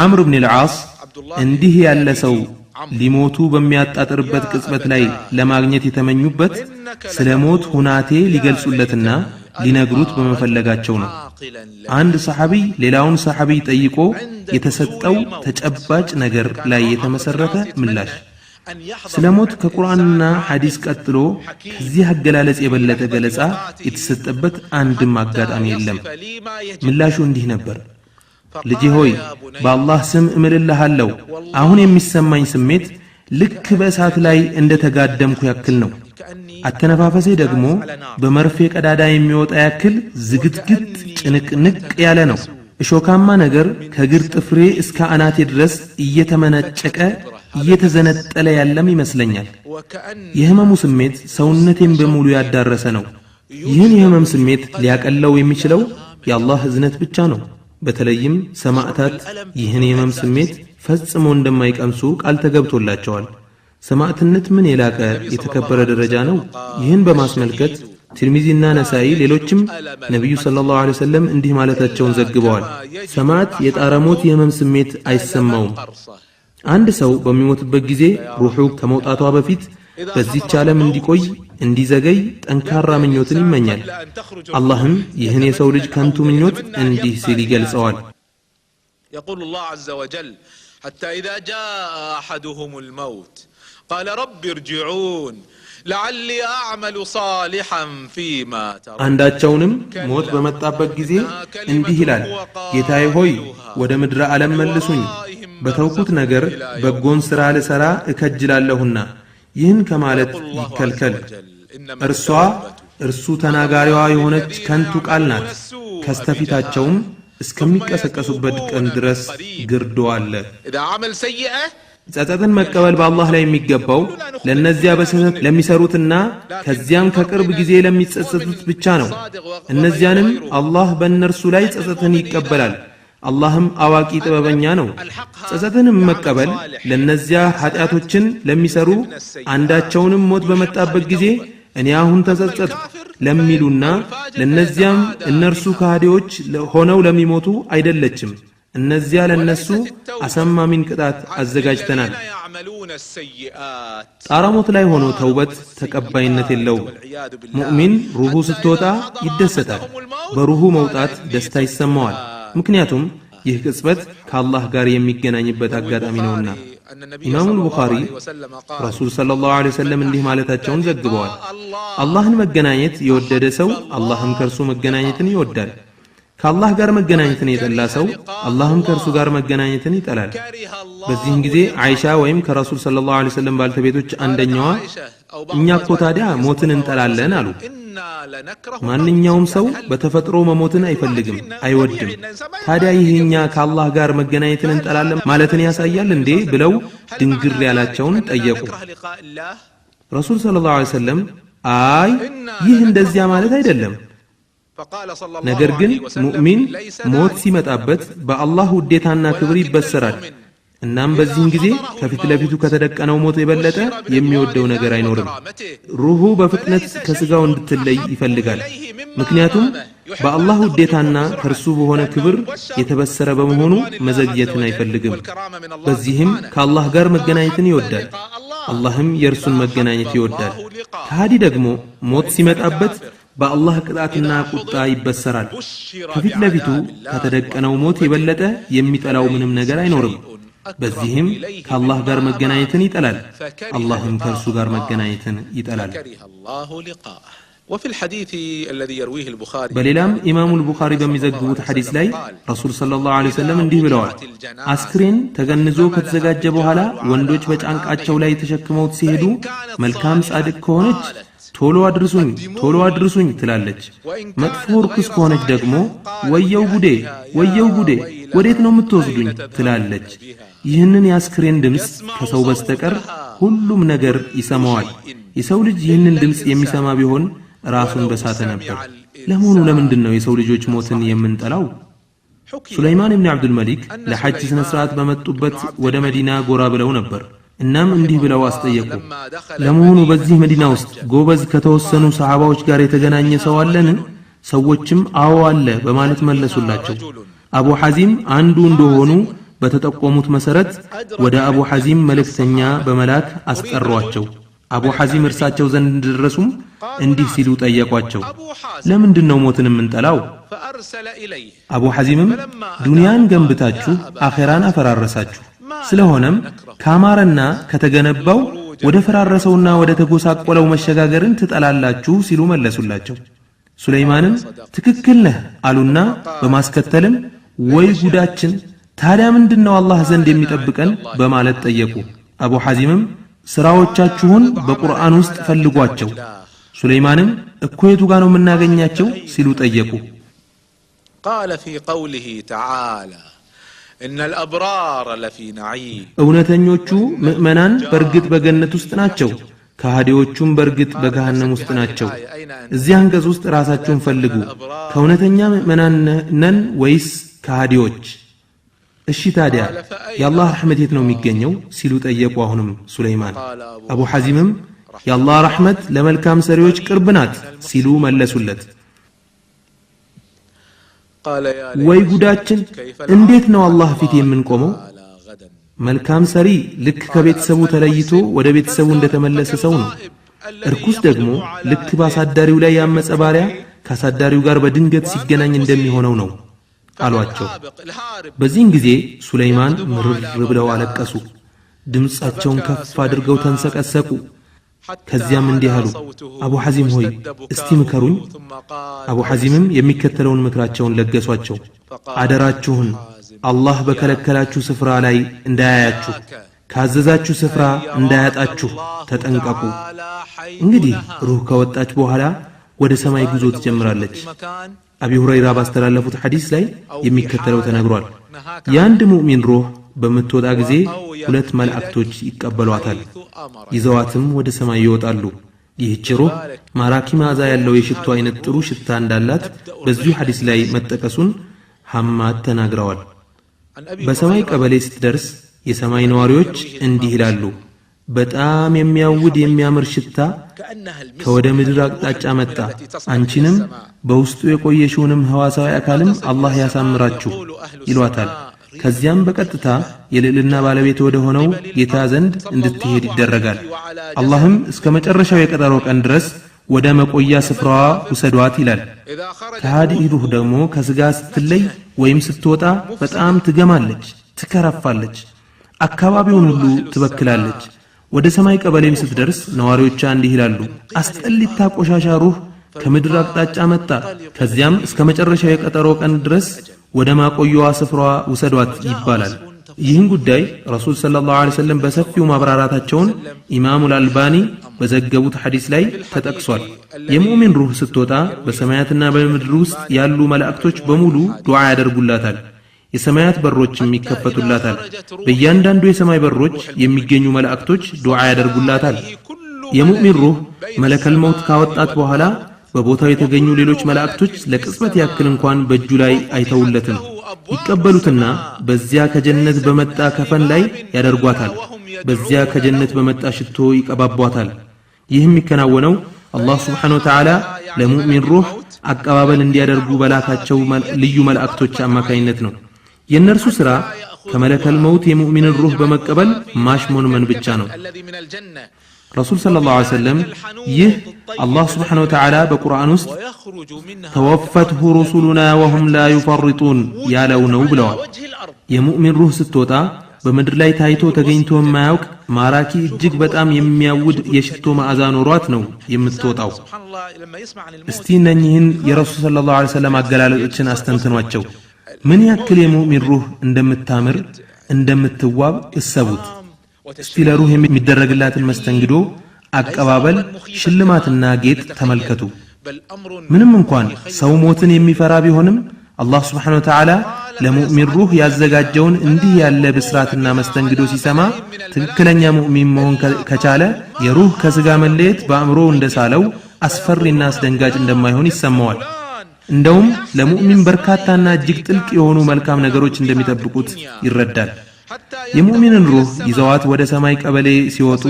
ዓምር ኢብኑ አልዓስ እንዲህ ያለ ሰው ሊሞቱ በሚያጣጥርበት ቅጽበት ላይ ለማግኘት የተመኙበት ስለ ሞት ሁናቴ ሊገልጹለትና ሊነግሩት በመፈለጋቸው ነው። አንድ ሰሐቢ ሌላውን ሰሐቢ ጠይቆ የተሰጠው ተጨባጭ ነገር ላይ የተመሰረተ ምላሽ። ስለ ሞት ከቁርአንና ሐዲስ ቀጥሎ ከዚህ አገላለጽ የበለጠ ገለጻ የተሰጠበት አንድም አጋጣሚ የለም። ምላሹ እንዲህ ነበር፣ ልጄ ሆይ በአላህ ስም እምልልሃለሁ፣ አሁን የሚሰማኝ ስሜት ልክ በእሳት ላይ እንደተጋደምኩ ያክል ነው። አተነፋፈሴ ደግሞ በመርፌ ቀዳዳ የሚወጣ ያክል ዝግትግት ጭንቅንቅ ያለ ነው። እሾካማ ነገር ከግር ጥፍሬ እስከ አናቴ ድረስ እየተመነጨቀ እየተዘነጠለ ያለም ይመስለኛል። የህመሙ ስሜት ሰውነቴን በሙሉ ያዳረሰ ነው። ይህን የህመም ስሜት ሊያቀለው የሚችለው የአላህ እዝነት ብቻ ነው። በተለይም ሰማዕታት ይህን የህመም ስሜት ፈጽሞ እንደማይቀምሱ ቃል ተገብቶላቸዋል። ሰማዕትነት ምን የላቀ የተከበረ ደረጃ ነው። ይህን በማስመልከት ትርሚዚና ነሳኢ ሌሎችም ነብዩ ሰለላሁ ዐለይሂ ወሰለም እንዲህ ማለታቸውን ዘግበዋል። ሰማዕት የጣረ ሞት የህመም ስሜት አይሰማውም። አንድ ሰው በሚሞትበት ጊዜ ሩሑ ከመውጣቷ በፊት በዚህች ዓለም እንዲቆይ እንዲዘገይ ጠንካራ ምኞትን ይመኛል። አላህም ይህን የሰው ልጅ ከንቱ ምኞት እንዲህ ሲል ይገልጸዋል። يقول الله عز وجل حتى إذا جاء أحدهم الموت قال رب ارجعون لعلي أعمل صالحا فيما ترى አንዳቸውንም ሞት በመጣበት ጊዜ እንዲህ ይላል፣ ጌታዬ ሆይ ወደ ምድረ ዓለም መልሱኝ፣ በተውኩት ነገር በጎን ሥራ ልሠራ እከጅላለሁና ይህን ከማለት ይከልከል። እርሱ ተናጋሪዋ የሆነች ከንቱ ቃል ናት። ከስተፊታቸውም እስከሚቀሰቀሱበት ቀን ድረስ ግርዶ አለ። ጸጸትን መቀበል በአላህ ላይ የሚገባው ለነዚያ በስህተት ለሚሰሩትና ከዚያም ከቅርብ ጊዜ ለሚጸጸቱት ብቻ ነው። እነዚያንም አላህ በእነርሱ ላይ ጸጸትን ይቀበላል። አላህም አዋቂ ጥበበኛ ነው። ጸጸትንም መቀበል ለነዚያ ኃጢአቶችን ለሚሰሩ አንዳቸውንም ሞት በመጣበት ጊዜ እኔ አሁን ተጸጸትኩ ለሚሉና ለነዚያም እነርሱ ከሃዲዎች ሆነው ለሚሞቱ አይደለችም። እነዚያ ለነሱ አሰማሚን ቅጣት አዘጋጅተናል። ጣረ ሞት ላይ ሆኖ ተውበት ተቀባይነት የለውም። ሙእሚን ሩሁ ስትወጣ ይደሰታል። በሩሁ መውጣት ደስታ ይሰማዋል። ምክንያቱም ይህ ቅጽበት ከአላህ ጋር የሚገናኝበት አጋጣሚ ነውና። ኢማሙ ቡኻሪ ረሱል ሰለላሁ ዐለይሂ ወሰለም እንዲህ ማለታቸውን ዘግበዋል። አላህን መገናኘት የወደደ ሰው አላህም ከእርሱ መገናኘትን ይወዳል። ከአላህ ጋር መገናኘትን የጠላ ሰው አላህም ከእርሱ ጋር መገናኘትን ይጠላል። በዚህም ጊዜ አይሻ ወይም ከረሱል ሰለላሁ ዐለይሂ ወሰለም ባልተቤቶች አንደኛዋ እኛ እኮ ታዲያ ሞትን እንጠላለን አሉ። ማንኛውም ሰው በተፈጥሮ መሞትን አይፈልግም አይወድም። ታዲያ ይህኛ ከአላህ ጋር መገናኘትን እንጠላለን ማለትን ያሳያል እንዴ ብለው ድንግር ያላቸውን ጠየቁ። ረሱል ሰለላሁ ዐለይሂ ወሰለም አይ ይህ እንደዚያ ማለት አይደለም፣ ነገር ግን ሙእሚን ሞት ሲመጣበት በአላህ ውዴታና ክብር ይበሰራል። እናም በዚህም ጊዜ ከፊት ለፊቱ ከተደቀነው ሞት የበለጠ የሚወደው ነገር አይኖርም። ሩሁ በፍጥነት ከስጋው እንድትለይ ይፈልጋል። ምክንያቱም በአላህ ውዴታና ከርሱ በሆነ ክብር የተበሰረ በመሆኑ መዘግየትን አይፈልግም። በዚህም ከአላህ ጋር መገናኘትን ይወዳል። አላህም የእርሱን መገናኘት ይወዳል። ከሃዲ ደግሞ ሞት ሲመጣበት በአላህ ቅጣትና ቁጣ ይበሰራል። ከፊት ለፊቱ ከተደቀነው ሞት የበለጠ የሚጠላው ምንም ነገር አይኖርም። በዚህም ከአላህ ጋር መገናኘትን ይጠላል። አላህም ከእርሱ ጋር መገናኘትን ይጠላል። በሌላም ኢማሙ አልቡኻሪ በሚዘግቡት ሐዲስ ላይ ረሱል ሰለላሁ ዐለይሂ ወሰለም እንዲህ ብለዋል፣ አስክሬን ተገንዞ ከተዘጋጀ በኋላ ወንዶች በጫንቃቸው ላይ ተሸክመውት ሲሄዱ መልካም ጻድቅ ከሆነች ቶሎ አድርሱኝ ትላለች። መጥፎ ርኩስ ከሆነች ደግሞ ወየው ጉዴ ወዴት ነው የምትወስዱኝ ትላለች። ይህንን የአስክሬን ድምፅ ከሰው በስተቀር ሁሉም ነገር ይሰማዋል። የሰው ልጅ ይህንን ድምፅ የሚሰማ ቢሆን ራሱን በሳተ ነበር። ለመሆኑ ለምንድን ነው የሰው ልጆች ሞትን የምንጠላው? ሱለይማን ኢብኑ አብዱል መሊክ ለሐጅ ስነ ስርዓት በመጡበት ወደ መዲና ጎራ ብለው ነበር። እናም እንዲህ ብለው አስጠየቁ፣ ለመሆኑ በዚህ መዲና ውስጥ ጎበዝ ከተወሰኑ ሰሃባዎች ጋር የተገናኘ ሰው አለን? ሰዎችም አዎ አለ በማለት መለሱላቸው። አቡ ሐዚም አንዱ እንደሆኑ በተጠቆሙት መሰረት ወደ አቡ ሐዚም መልእክተኛ በመላክ አስጠሯቸው። አቡ ሐዚም እርሳቸው ዘንድ እንደደረሱም እንዲህ ሲሉ ጠየቋቸው፣ ለምንድን ነው ሞትን የምንጠላው? አቡ ሐዚምም ዱንያን ገንብታችሁ አኼራን አፈራረሳችሁ፣ ስለሆነም ካማረና ከተገነባው ወደ ፈራረሰውና ወደ ተጎሳቆለው መሸጋገርን ትጠላላችሁ ሲሉ መለሱላቸው። ሱለይማንም ትክክል ነህ አሉና በማስከተልም ወይ ጉዳችን፣ ታዲያ ምንድነው አላህ ዘንድ የሚጠብቀን በማለት ጠየቁ። አቡ ሐዚምም ስራዎቻችሁን በቁርአን ውስጥ ፈልጓቸው። ሱለይማንም እኮ የቱ ጋር ነው የምናገኛቸው ሲሉ ጠየቁ። قال في قوله تعالى إن الأبرار لفي نعيم እውነተኞቹ ምእመናን በርግጥ በገነት ውስጥ ናቸው፣ ከሃዲዎቹም በርግጥ በገሃነም ውስጥ ናቸው። እዚህ አንቀጽ ውስጥ ራሳችሁን ፈልጉ፣ ከእውነተኛ ምእመናን ነን ወይስ ከሃዲዎች? እሺ ታዲያ የአላህ ረሕመት የት ነው የሚገኘው ሲሉ ጠየቁ። አሁንም ሱለይማን አቡ ሐዚምም የአላህ ረሕመት ለመልካም ሰሪዎች ቅርብ ናት ሲሉ መለሱለት። ወይ ጉዳችን! እንዴት ነው አላህ ፊት የምንቆመው? መልካም ሰሪ ልክ ከቤተሰቡ ተለይቶ ወደ ቤተሰቡ እንደተመለሰ ሰው ነው። እርኩስ ደግሞ ልክ ባሳዳሪው ላይ ያመፀ ባሪያ ካሳዳሪው ጋር በድንገት ሲገናኝ እንደሚሆነው ነው አሏቸው። በዚህን ጊዜ ሱለይማን ምርር ብለው አለቀሱ። ድምፃቸውን ከፍ አድርገው ተንሰቀሰቁ። ከዚያም እንዲህ አሉ፣ አቡ ሐዚም ሆይ እስቲ ምከሩኝ። አቡ ሐዚምም የሚከተለውን ምክራቸውን ለገሷቸው። አደራችሁን አላህ በከለከላችሁ ስፍራ ላይ እንዳያያችሁ፣ ካዘዛችሁ ስፍራ እንዳያጣችሁ ተጠንቀቁ። እንግዲህ ሩህ ከወጣች በኋላ ወደ ሰማይ ጉዞ ትጀምራለች። አቢ ሁረይራ ባስተላለፉት ሐዲስ ላይ የሚከተለው ተነግሯል። የአንድ ሙእሚን ሩህ በምትወጣ ጊዜ ሁለት መላእክቶች ይቀበሏታል፣ ይዘዋትም ወደ ሰማይ ይወጣሉ። ይህች ሩህ ማራኪ መዓዛ ያለው የሽቶ አይነት ጥሩ ሽታ እንዳላት በዚሁ ሐዲስ ላይ መጠቀሱን ሐማድ ተናግረዋል። በሰማይ ቀበሌ ስትደርስ የሰማይ ነዋሪዎች እንዲህ ይላሉ፣ በጣም የሚያውድ የሚያምር ሽታ ከወደ ምድር አቅጣጫ መጣ፣ አንቺንም በውስጡ የቆየሽውንም ሕዋሳዊ አካልም አላህ ያሳምራችሁ ይሏታል። ከዚያም በቀጥታ የልዕልና ባለቤት ወደ ሆነው ጌታ ዘንድ እንድትሄድ ይደረጋል። አላህም እስከ መጨረሻው የቀጠሮ ቀን ድረስ ወደ መቆያ ስፍራዋ ውሰዷት ይላል። ከሃዲ ሩህ ደግሞ ከስጋ ስትለይ ወይም ስትወጣ በጣም ትገማለች፣ ትከረፋለች፣ አካባቢውን ሁሉ ትበክላለች። ወደ ሰማይ ቀበሌም ስትደርስ ነዋሪዎቿ እንዲህ ይላሉ፣ አስጠሊታ ቆሻሻ ሩህ ከምድር አቅጣጫ መጣ፣ ከዚያም እስከ መጨረሻው የቀጠሮ ቀን ድረስ ወደ ማቆያዋ ስፍራዋ ውሰዷት ይባላል። ይህን ጉዳይ ረሱል ሰለላሁ ዐለይሂ ወሰለም በሰፊው ማብራራታቸውን ኢማሙ አልባኒ በዘገቡት ሐዲስ ላይ ተጠቅሷል። የሙእሚን ሩህ ስትወጣ በሰማያትና በምድር ውስጥ ያሉ መላእክቶች በሙሉ ዱዓ ያደርጉላታል። የሰማያት በሮችም ይከፈቱላታል። በእያንዳንዱ የሰማይ በሮች የሚገኙ መላእክቶች ዱዓ ያደርጉላታል። የሙእሚን ሩህ መለከል መውት ካወጣት በኋላ በቦታው የተገኙ ሌሎች መላእክቶች ለቅጽበት ያክል እንኳን በእጁ ላይ አይተውለትም። ይቀበሉትና በዚያ ከጀነት በመጣ ከፈን ላይ ያደርጓታል። በዚያ ከጀነት በመጣ ሽቶ ይቀባቧታል። ይህም የሚከናወነው አላህ ሱብሓነሁ ወተዓላ ለሙእሚን ሩህ አቀባበል እንዲያደርጉ በላካቸው ልዩ መላእክቶች አማካይነት ነው። የእነርሱ ሥራ ከመለከል መውት የሙእሚንን ሩህ በመቀበል ማሽሞንመን ብቻ ነው። ረሱል ሰለላሁ ዐለይሂ ወሰለም ይህ አላህ ሱብሓነሁ ወተዓላ በቁርአን ውስጥ ተወፈትሁ ሩሱሉና ወሁም ላ ዩፈርጡን ያለው ነው ብለዋል። የሙእሚን ሩህ ስትወጣ በምድር ላይ ታይቶ ተገኝቶ የማያውቅ ማራኪ እጅግ በጣም የሚያውድ የሽቶ መዓዛ ኖሯት ነው የምትወጣው። እስቲ እነኚህን የረሱል ሰለላሁ ዐለይሂ ወሰለም አገላለጾችን አስተንትኗቸው። ምን ያክል የሙእሚን ሩህ እንደምታምር እንደምትዋብ እሰቡት። እስቲ ለሩህ የሚደረግላትን መስተንግዶ፣ አቀባበል፣ ሽልማትና ጌጥ ተመልከቱ። ምንም እንኳን ሰው ሞትን የሚፈራ ቢሆንም አላህ ሱብሓነሁ ወተዓላ ለሙእሚን ሩህ ያዘጋጀውን እንዲህ ያለ ብስራትና መስተንግዶ ሲሰማ ትክክለኛ ሙእሚን መሆን ከቻለ የሩህ ከስጋ መለየት በአእምሮ እንደሳለው አስፈሪና አስደንጋጭ እንደማይሆን ይሰማዋል። እንደውም ለሙእሚን በርካታና እጅግ ጥልቅ የሆኑ መልካም ነገሮች እንደሚጠብቁት ይረዳል። የሙእሚንን ሩህ ይዘዋት ወደ ሰማይ ቀበሌ ሲወጡ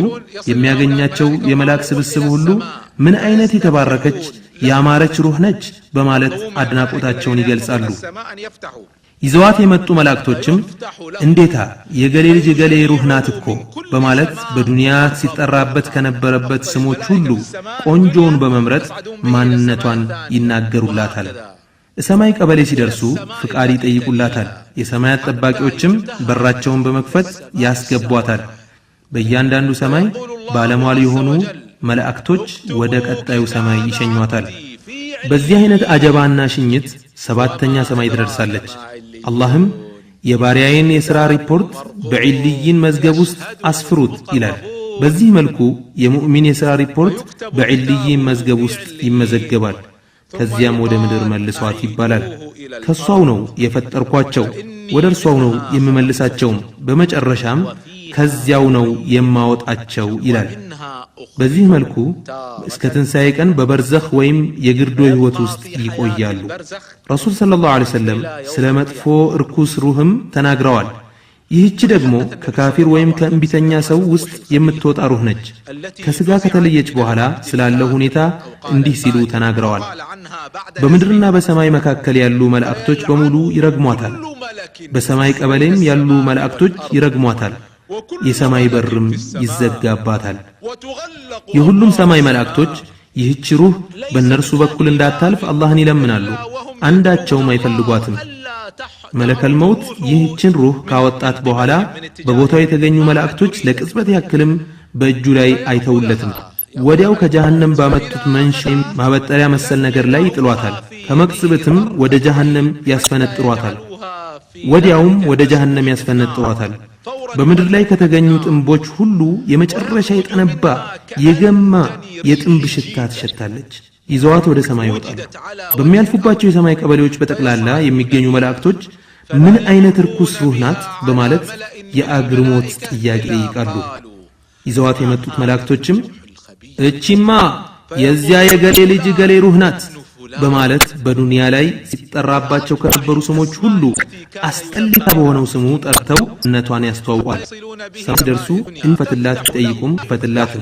የሚያገኛቸው የመላእክት ስብስብ ሁሉ ምን አይነት የተባረከች ያማረች ሩህ ነች በማለት አድናቆታቸውን ይገልጻሉ። ይዘዋት የመጡ መላእክቶችም እንዴታ የገሌ ልጅ የገሌ ሩህ ናት እኮ በማለት በዱንያ ሲጠራበት ከነበረበት ስሞች ሁሉ ቆንጆውን በመምረጥ ማንነቷን ይናገሩላታል። ሰማይ ቀበሌ ሲደርሱ ፍቃድ ይጠይቁላታል። የሰማያት ጠባቂዎችም በራቸውን በመክፈት ያስገቧታል። በእያንዳንዱ ሰማይ ባለሟል የሆኑ መላእክቶች ወደ ቀጣዩ ሰማይ ይሸኟታል። በዚህ አይነት አጀባና ሽኝት ሰባተኛ ሰማይ ትደርሳለች። አላህም የባሪያዬን የሥራ ሪፖርት በዒልይን መዝገብ ውስጥ አስፍሩት ይላል። በዚህ መልኩ የሙእሚን የሥራ ሪፖርት በዒልይን መዝገብ ውስጥ ይመዘገባል። ከዚያም ወደ ምድር መልሷት ይባላል። ከሷው ነው የፈጠርኳቸው፣ ወደ እርሷው ነው የምመልሳቸውም፣ በመጨረሻም ከዚያው ነው የማወጣቸው ይላል። በዚህ መልኩ እስከ ትንሣኤ ቀን በበርዘኽ ወይም የግርዶ ሕይወት ውስጥ ይቆያሉ። ረሱል ሰለላሁ ዐለይሂ ወሰለም ስለ መጥፎ እርኩስ ሩህም ተናግረዋል። ይህች ደግሞ ከካፊር ወይም ከእንቢተኛ ሰው ውስጥ የምትወጣ ሩህ ነች። ከስጋ ከተለየች በኋላ ስላለው ሁኔታ እንዲህ ሲሉ ተናግረዋል። በምድርና በሰማይ መካከል ያሉ መላእክቶች በሙሉ ይረግሟታል። በሰማይ ቀበሌም ያሉ መላእክቶች ይረግሟታል። የሰማይ በርም ይዘጋባታል። የሁሉም ሰማይ መላእክቶች ይህች ሩህ በእነርሱ በኩል እንዳታልፍ አላህን ይለምናሉ። አንዳቸውም አይፈልጓትም። መለከል መውት ይህችን ሩህ ካወጣት በኋላ በቦታው የተገኙ መላእክቶች ለቅጽበት ያክልም በእጁ ላይ አይተውለትም። ወዲያው ከጀሃነም ባመጡት መንሽም ማበጠሪያ መሰል ነገር ላይ ይጥሏታል። ከመቅጽበትም ወደ ጀሃነም ያስፈነጥሯታል። ወዲያውም ወደ ጀሃነም ያስፈነጥሯታል። በምድር ላይ ከተገኙ ጥንቦች ሁሉ የመጨረሻ የጠነባ የገማ የጥንብ ሽታ ትሸታለች። ይዘዋት ወደ ሰማይ ይወጣሉ። በሚያልፉባቸው የሰማይ ቀበሌዎች በጠቅላላ የሚገኙ መላእክቶች ምን አይነት ርኩስ ሩህ ናት በማለት የአግርሞት ጥያቄ ይቃሉ። ይዘዋት የመጡት መላእክቶችም እቺማ የዚያ የገሌ ልጅ ገሌ ሩህ ናት በማለት በዱንያ ላይ ሲጠራባቸው ከነበሩ ስሞች ሁሉ አስጠሊታ በሆነው ስሙ ጠርተው እነቷን ያስተዋውቋል። ሰው ደርሱ እንፈትላት ጠይቁም ፈትላት